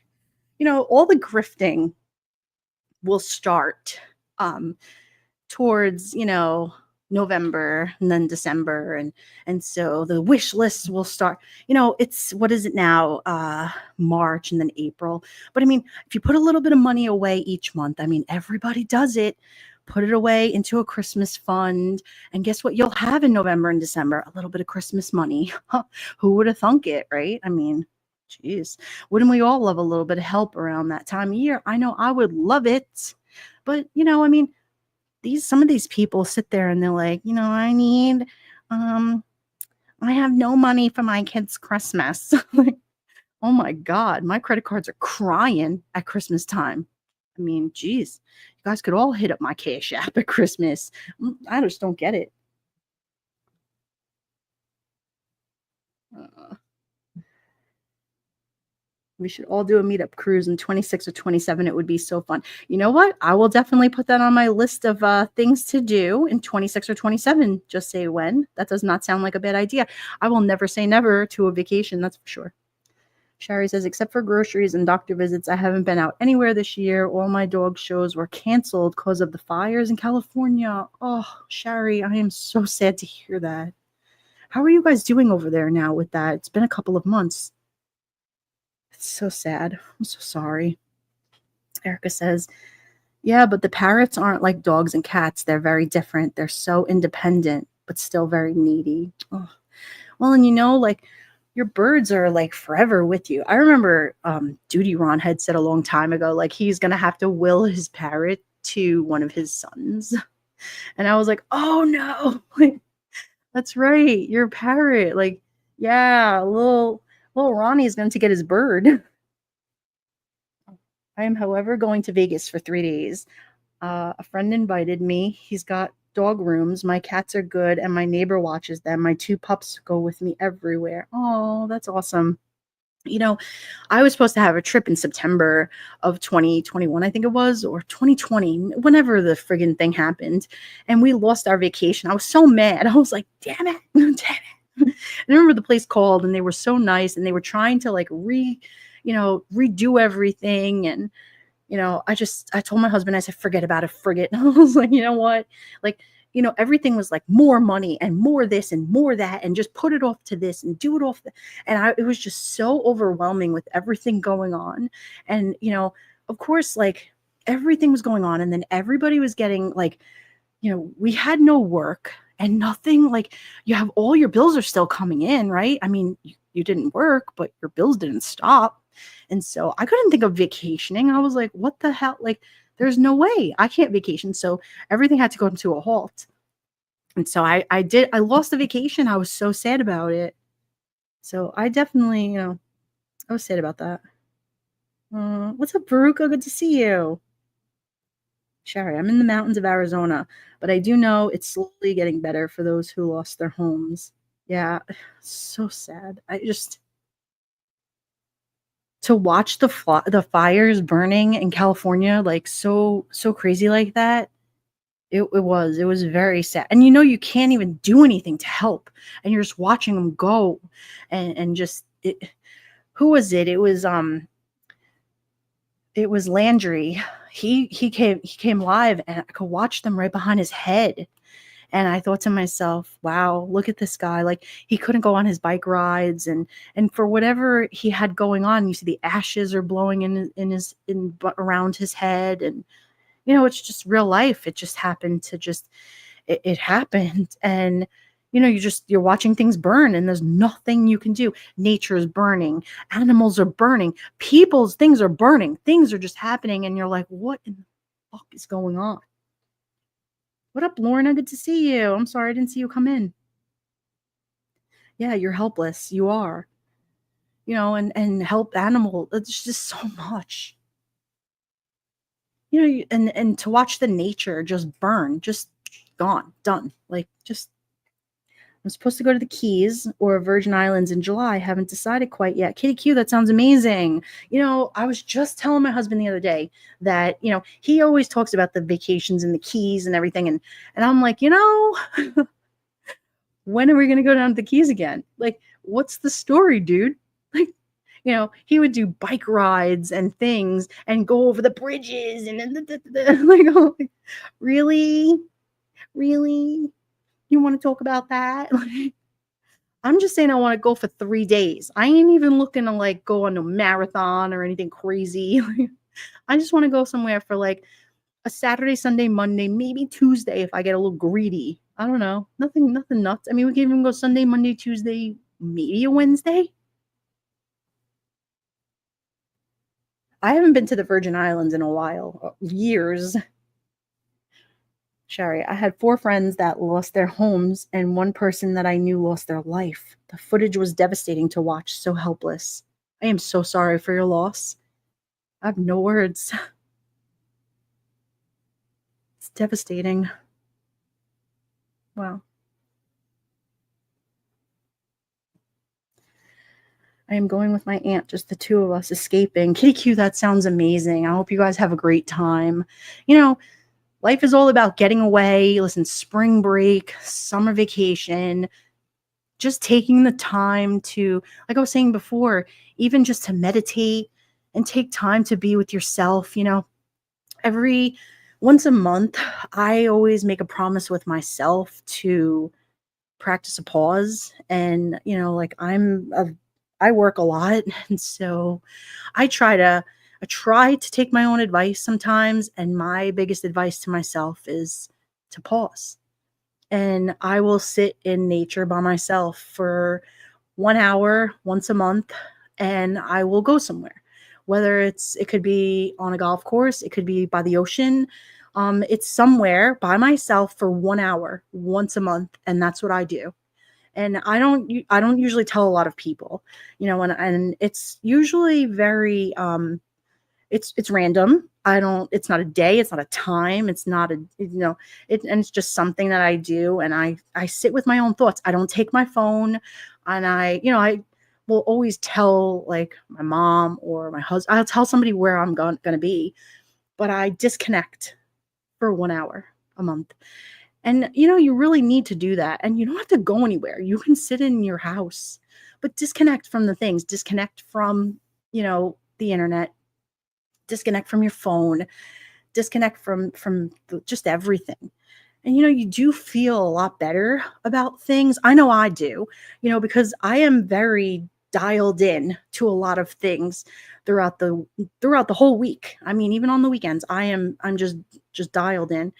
all the grifting will start towards November and then December, and so the wish lists will start. It's, what is it now, March and then April. But I mean, if you put a little bit of money away each month, I mean, everybody does it. Put it away into a Christmas fund, and guess what you'll have in November and December? A little bit of Christmas money. Who would have thunk it, right? I mean, geez, wouldn't we all love a little bit of help around that time of year? I know I would love it. But, I mean, some of these people sit there and they're like, I have no money for my kids' Christmas. Like, oh my God, my credit cards are crying at Christmas time. I mean, geez, you guys could all hit up my Cash App at Christmas. I just don't get it. We should all do a meetup cruise in 26 or 27. It would be so fun. You know what? I will definitely put that on my list of things to do in 26 or 27. Just say when. That does not sound like a bad idea. I will never say never to a vacation. That's for sure. Shari says, except for groceries and doctor visits, I haven't been out anywhere this year. All my dog shows were canceled because of the fires in California. Oh, Shari, I am so sad to hear that. How are you guys doing over there now with that? It's been a couple of months. It's so sad. I'm so sorry. Erica says, yeah, but the parrots aren't like dogs and cats. They're very different. They're so independent, but still very needy. Oh. Well, and like your birds are like forever with you. I remember Duty Ron had said a long time ago, like he's going to have to will his parrot to one of his sons. And I was like, oh no, like, that's right. Your parrot. Like, yeah, little Ronnie is going to get his bird. I am, however, going to Vegas for 3 days. A friend invited me. He's got dog rooms. My cats are good, and my neighbor watches them. My two pups go with me everywhere. Oh, that's awesome. You know, I was supposed to have a trip in September of 2021, I think it was, or 2020, whenever the friggin' thing happened. And we lost our vacation. I was so mad. I was like, damn it, damn it. I remember the place called and they were so nice and they were trying to like redo everything. And I told my husband, I said, forget about it, forget. I was like, you know what? Like, everything was like more money and more this and more that, and just put it off to this and do it off. It was just so overwhelming with everything going on. And, of course, like everything was going on. And then everybody was getting like, we had no work and nothing. Like, you have all your bills are still coming in, right? I mean, you didn't work, but your bills didn't stop. And so I couldn't think of vacationing. I was like, what the hell? Like, there's no way I can't vacation. So everything had to go to a halt. And so I lost the vacation. I was so sad about it. So I definitely, I was sad about that. What's up, Veruca? Good to see you. Sherry, I'm in the mountains of Arizona, but I do know it's slowly getting better for those who lost their homes. Yeah, so sad. To watch the fires burning in California, like so crazy like that. It was very sad. And you can't even do anything to help. And you're just watching them go. And just who was it? It was Landry. He came live and I could watch them right behind his head. And I thought to myself, wow, look at this guy. Like, he couldn't go on his bike rides and for whatever he had going on, you see the ashes are blowing around his head. And it's just real life. It just happened to it happened. And you're watching things burn and there's nothing you can do. Nature is burning, animals are burning, people's things are burning, things are just happening. And you're like, what in the fuck is going on? What up, Lorna? Good to see you. I'm sorry I didn't see you come in. Yeah, you're helpless. You are. And help animal. It's just so much. And to watch the nature just burn, just gone, done. Like, just I'm supposed to go to the Keys or Virgin Islands in July. Haven't decided quite yet. Kitty Q, that sounds amazing. I was just telling my husband the other day that, he always talks about the vacations and the Keys and everything. And I'm like, when are we going to go down to the Keys again? Like, what's the story, dude? Like, he would do bike rides and things and go over the bridges and like, oh, really? Really? You want to talk about that? I'm just saying I want to go for 3 days. I ain't even looking to like go on a marathon or anything crazy. I just want to go somewhere for like a Saturday, Sunday, Monday, maybe Tuesday if I get a little greedy. I don't know. Nothing nuts. I mean, we can even go Sunday, Monday, Tuesday, maybe a Wednesday. I haven't been to the Virgin Islands in a while, years. Sherry, I had 4 friends that lost their homes and one person that I knew lost their life. The footage was devastating to watch, so helpless. I am so sorry for your loss. I have no words. It's devastating. Wow. I am going with my aunt, just the 2 of us escaping. Kitty Q, that sounds amazing. I hope you guys have a great time. Life is all about getting away. Listen, spring break, summer vacation, just taking the time to, like I was saying before, even just to meditate and take time to be with yourself. Every once a month, I always make a promise with myself to practice a pause. And, like I work a lot. And so I try to take my own advice sometimes. And my biggest advice to myself is to pause. And I will sit in nature by myself for 1 hour once a month, and I will go somewhere. Whether it could be on a golf course, it could be by the ocean. It's somewhere by myself for 1 hour once a month, and that's what I do. And I don't usually tell a lot of people, and it's usually very It's random. I don't it's not a day, it's not a time, it's not a and it's just something that I do, and I sit with my own thoughts. I don't take my phone, and I will always tell like my mom or my husband. I'll tell somebody where I'm going to be, but I disconnect for 1 hour a month. And you really need to do that. And you don't have to go anywhere. You can sit in your house, but disconnect from the things, disconnect from, the internet, disconnect from your phone, disconnect from just everything. And you do feel a lot better about things. I know I do, because I am very dialed in to a lot of things throughout the whole week. I mean, even on the weekends, I'm just dialed in.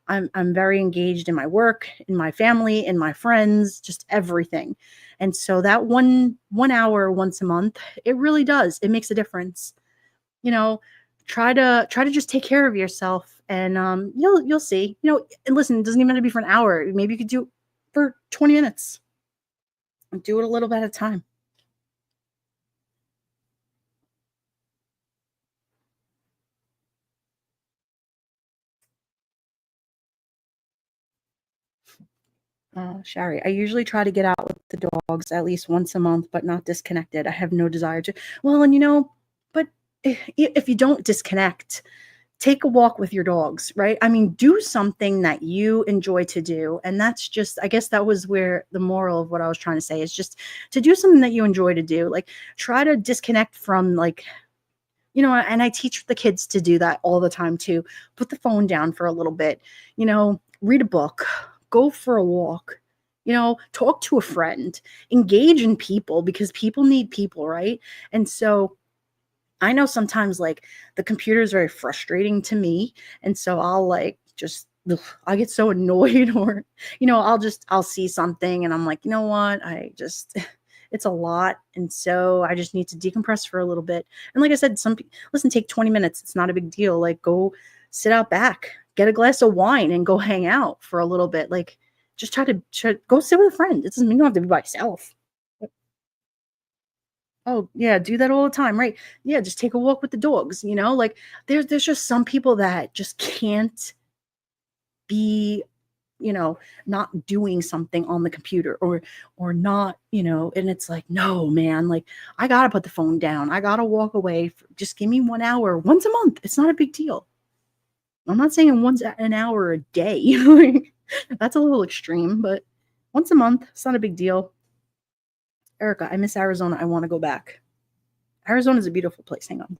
I'm very engaged in my work, in my family, in my friends, just everything. And so that one hour once a month, it really does. It makes a difference. You know, try to just take care of yourself, and you'll see. And listen, it doesn't even have to be for an hour. Maybe you could do it for 20 minutes. Do it a little bit at a time. Shari, I usually try to get out with the dogs at least once a month, but not disconnected. I have no desire to. Well, and but if you don't disconnect, take a walk with your dogs, right? I mean, do something that you enjoy to do. And that's just, I guess that was where the moral of what I was trying to say is just to do something that you enjoy to do. Like, try to disconnect from, like, and I teach the kids to do that all the time too. Put the phone down for a little bit, read a book, go for a walk, talk to a friend, engage in people, because people need people, right? And so I know sometimes like the computer is very frustrating to me. And so I'll like just, ugh, I get so annoyed, or, I'll see something and I'm like, you know what? It's a lot. And so I just need to decompress for a little bit. And like I said, listen, take 20 minutes. It's not a big deal. Like, go sit out back, get a glass of wine and go hang out for a little bit. Like, just try to go sit with a friend. It doesn't mean you don't have to be by yourself. Oh, yeah, do that all the time, right? Yeah, just take a walk with the dogs, like, there's just some people that just can't be, you know, not doing something on the computer, or not, and it's like, no, man, like, I gotta put the phone down. I gotta walk away. Just give me 1 hour once a month. It's not a big deal. I'm not saying once an hour a day. Like, that's a little extreme, but once a month, it's not a big deal. Erica, I miss Arizona. I want to go back. Arizona is a beautiful place. Hang on.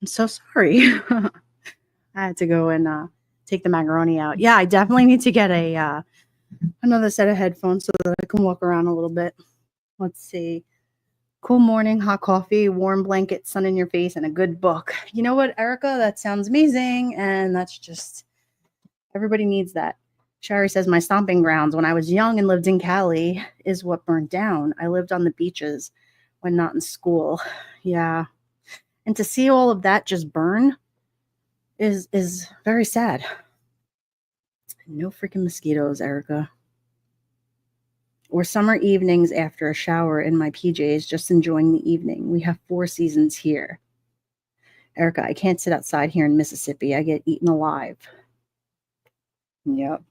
I'm so sorry. I had to go and take the macaroni out. Yeah, I definitely need to get a another set of headphones so that I can walk around a little bit. Let's see. Cool morning, hot coffee, warm blanket, sun in your face, and a good book. You know what, Erica? That sounds amazing. And that's just, everybody needs that. Shari says, my stomping grounds when I was young and lived in Cali is what burned down. I lived on the beaches when not in school. Yeah. And to see all of that just burn is very sad. No freaking mosquitoes, Erica. Or summer evenings after a shower in my PJs, just enjoying the evening. We have 4 seasons here. Erica, I can't sit outside here in Mississippi. I get eaten alive. Yep.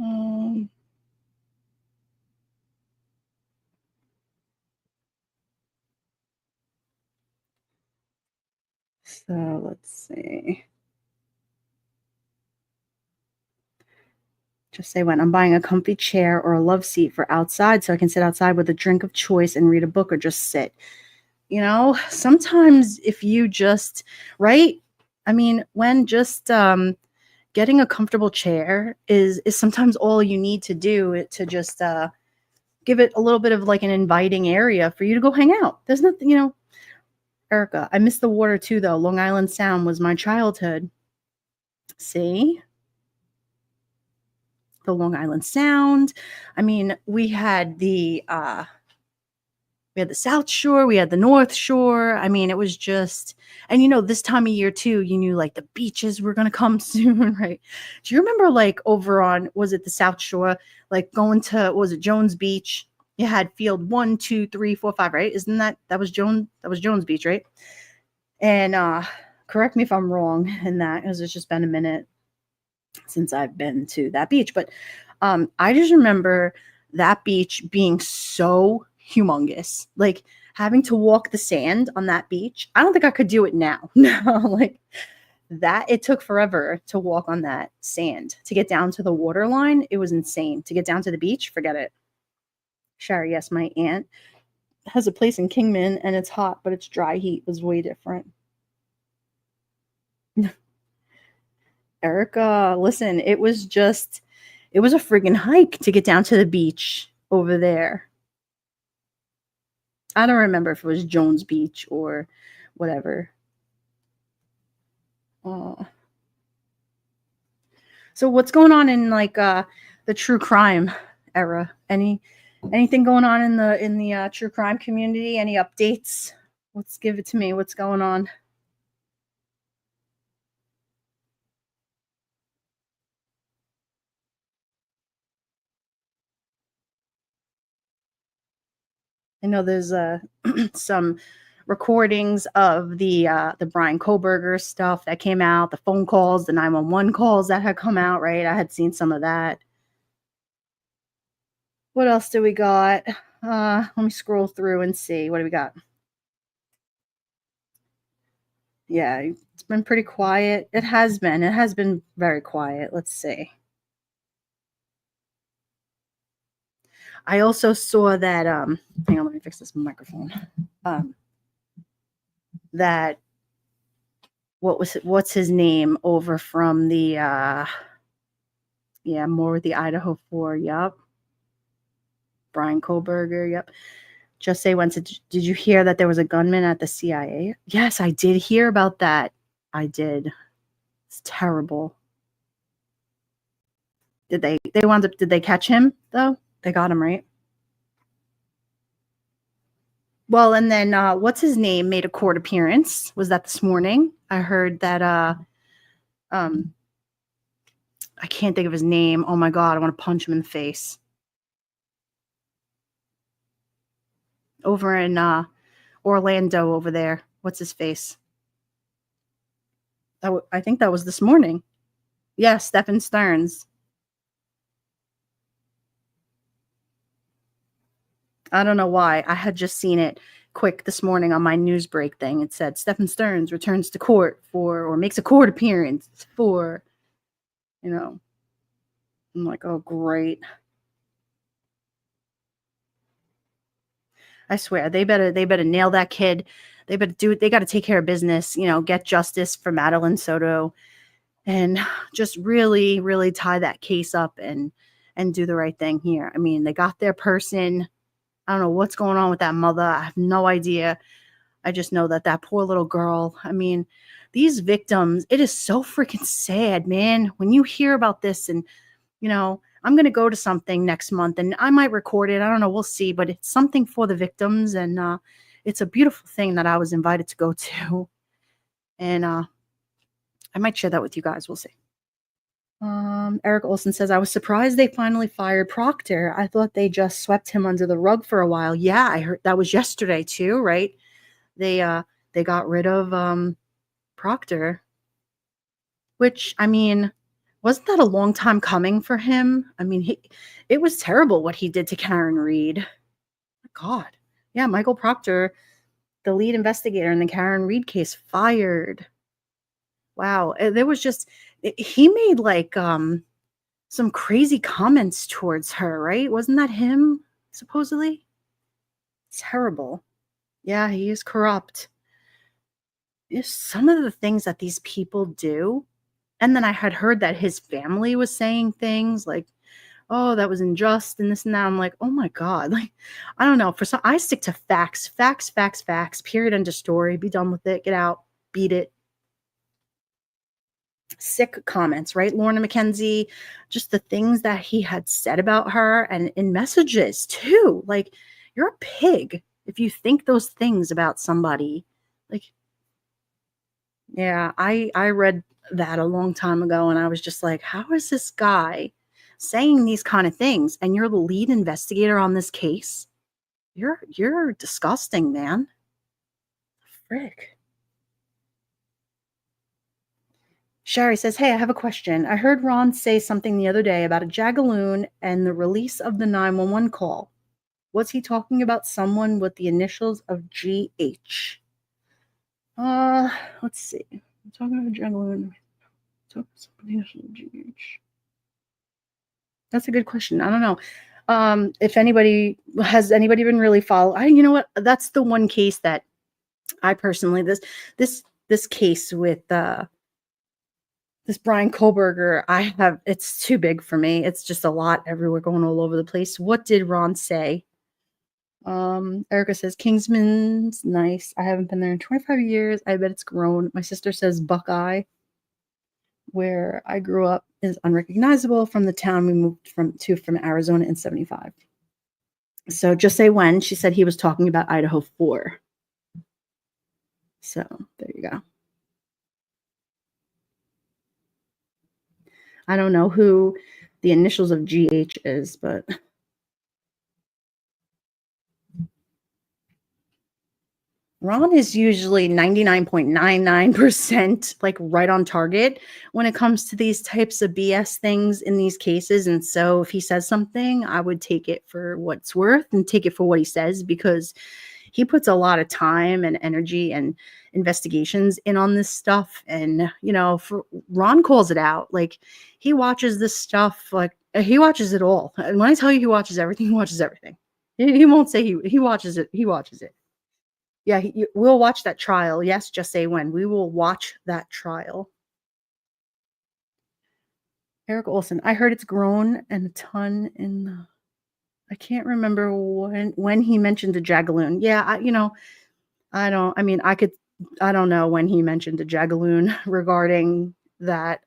Um, so let's see. Just say when I'm buying a comfy chair or a love seat for outside so I can sit outside with a drink of choice and read a book or just sit. You know, sometimes if you just, right? I mean, when just getting a comfortable chair is sometimes all you need to do to just give it a little bit of like an inviting area for you to go hang out. There's nothing, Erica, I miss the water too, though. Long Island Sound was my childhood. See? The Long Island Sound. I mean, we had the South Shore, we had the North Shore. I mean, it was just, and this time of year too, you knew like the beaches were gonna come soon, right? Do you remember like over on, was it the South Shore, like going to, was it Jones Beach? You had field 1, 2, 3, 4, 5, right? Isn't that was Jones Beach, right? And correct me if I'm wrong in that, because it's just been a minute since I've been to that beach. But I just remember that beach being so humongous, like having to walk the sand on that beach. I don't think I could do it now. No, like that, it took forever to walk on that sand to get down to the water line. It was insane to get down to the beach. Forget it. Shari, yes, my aunt has a place in Kingman and it's hot, but its dry heat was way different. Erica, listen, it was a friggin' hike to get down to the beach over there. I don't remember if it was Jones Beach or whatever. So what's going on in like the true crime era? Anything going on in the true crime community? Any updates? Let's give it to me. What's going on? I know there's some recordings of the Brian Koberger stuff that came out, the phone calls, the 911 calls that had come out, right? I had seen some of that. What else do we got? Let me scroll through and see. What do we got? Yeah, it's been pretty quiet. It has been. It has been very quiet. Let's see. I also saw that hang on, let me fix this microphone. That what's his name over from the more with the Idaho 4, yep. Brian Koberger, yep. Just say once, did you hear that there was a gunman at the CIA? Yes, I did hear about that. I did. It's terrible. Did they catch him though? They got him, right? Well, and then what's his name made a court appearance. Was that this morning? I heard that I can't think of his name. Oh my god, I want to punch him in the face. Over in Orlando over there. What's his face? I think that was this morning. Yeah, Stephen Stearns. I don't know why. I had just seen it quick this morning on my news break thing. It said Stephen Stearns returns to court or makes a court appearance for, I'm like, oh, great. I swear they better nail that kid. They better do it. They got to take care of business, get justice for Madeline Soto and just really, really tie that case up and do the right thing here. I mean, they got their person. I don't know what's going on with that mother. I have no idea. I just know that that poor little girl. I mean, these victims, it is so freaking sad, man. When you hear about this and I'm going to go to something next month and I might record it. I don't know. We'll see. But it's something for the victims. And it's a beautiful thing that I was invited to go to. And I might share that with you guys. We'll see. Eric Olson says, I was surprised they finally fired Proctor. I thought they just swept him under the rug for a while. Yeah, I heard that was yesterday too, right? They got rid of Proctor, which, I mean, wasn't that a long time coming for him? I mean, it was terrible what he did to Karen Reed. God. Yeah, Michael Proctor, the lead investigator in the Karen Reed case, fired. Wow. There was just he made like some crazy comments towards her, right? Wasn't that him supposedly? Terrible. Yeah, he is corrupt. It's some of the things that these people do. And then I had heard that his family was saying things like, oh, that was unjust and this and that. I'm like, oh my God. Like, I don't know. I stick to facts, facts, facts, facts, period, end of story. Be done with it. Get out, beat it. Sick comments, right? Lorna McKenzie, just the things that he had said about her and in messages too. Like, you're a pig if you think those things about somebody. Like, yeah, I read that a long time ago and I was just like, how is this guy saying these kind of things and you're the lead investigator on this case? You're disgusting, man. Frick. Sherry says, hey, I have a question. I heard Ron say something the other day about a Jagaloon and the release of the 911 call. Was he talking about someone with the initials of GH? Let's see. I'm talking about Jagaloon. That's a good question. I don't know. If anybody been really you know what? That's the one case that I personally this case with this Brian Kohlberger, it's too big for me. It's just a lot everywhere going all over the place. What did Ron say? Erica says Kingsman's nice. I haven't been there in 25 years. I bet it's grown. My sister says Buckeye, where I grew up, is unrecognizable from the town we moved from Arizona in 75. So just say when. She said he was talking about Idaho 4. So there you go. I don't know who the initials of GH is, but Ron is usually 99.99% like right on target when it comes to these types of BS things in these cases. And so if he says something, I would take it for what it's worth and take it for what he says, because he puts a lot of time and energy and investigations in on this stuff. And, Ron calls it out. Like, he watches this stuff, like he watches it all. And when I tell you he watches everything, he watches everything. He won't say he watches it. He watches it. Yeah, we'll watch that trial. Yes, just say when. We will watch that trial. Eric Olson, I heard it's grown and a ton in the... I can't remember when he mentioned a Jagaloon. Yeah, I don't know when he mentioned a Jagaloon regarding that.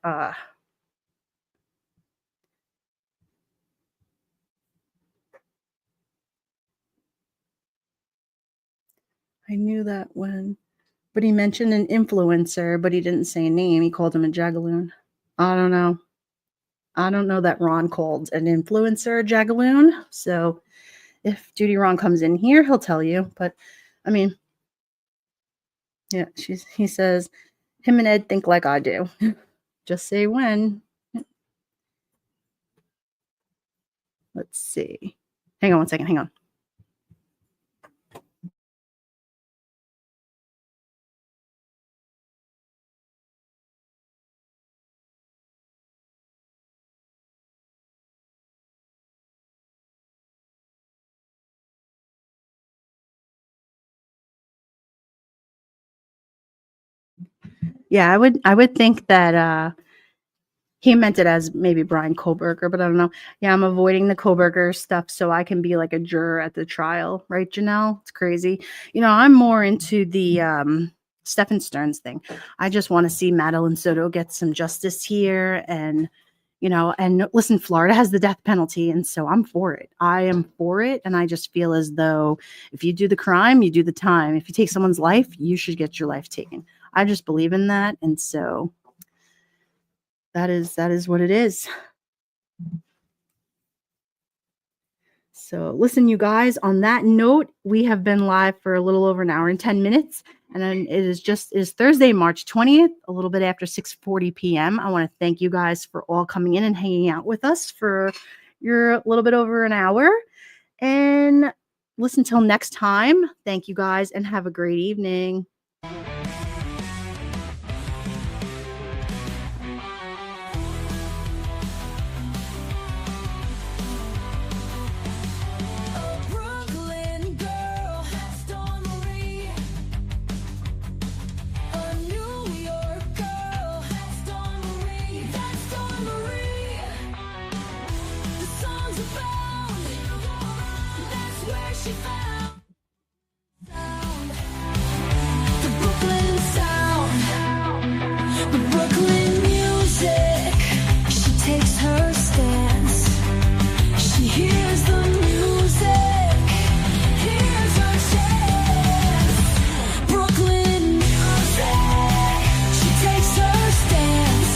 I knew that but he mentioned an influencer, but he didn't say a name. He called him a Jagaloon. I don't know. I don't know that Ron called an influencer a Jagaloon. So if Judy Ron comes in here, he'll tell you. But I mean, yeah, he says, him and Ed think like I do. Just say when. Let's see. Hang on one second. Hang on. Yeah, I would think that he meant it as maybe Brian Kohlberger, but I don't know. Yeah, I'm avoiding the Kohlberger stuff so I can be like a juror at the trial, right, Janelle? It's crazy. I'm more into the Stephen Stearns thing. I just want to see Madeline Soto get some justice here, and listen, Florida has the death penalty, and so I'm for it. I am for it, and I just feel as though if you do the crime, you do the time. If you take someone's life, you should get your life taken. I just believe in that, and so that is what it is. So listen, you guys, on that note, we have been live for a little over an hour and 10 minutes. And then it is Thursday, March 20th, a little bit after 6:40 p.m. I want to thank you guys for all coming in and hanging out with us for your little bit over an hour. And listen till next time. Thank you guys and have a great evening. She found sound, the Brooklyn sound, the Brooklyn music. She takes her stance. She hears the music. Here's her chance. Brooklyn music. She takes her stance.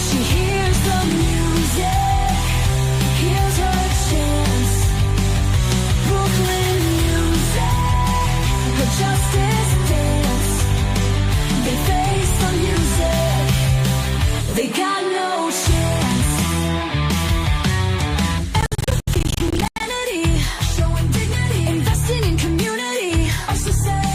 She hears the music. Here's her chance. Brooklyn music, the justice dance. They face the music. They got no chance. Empathy, humanity, showing dignity, investing in community. Also say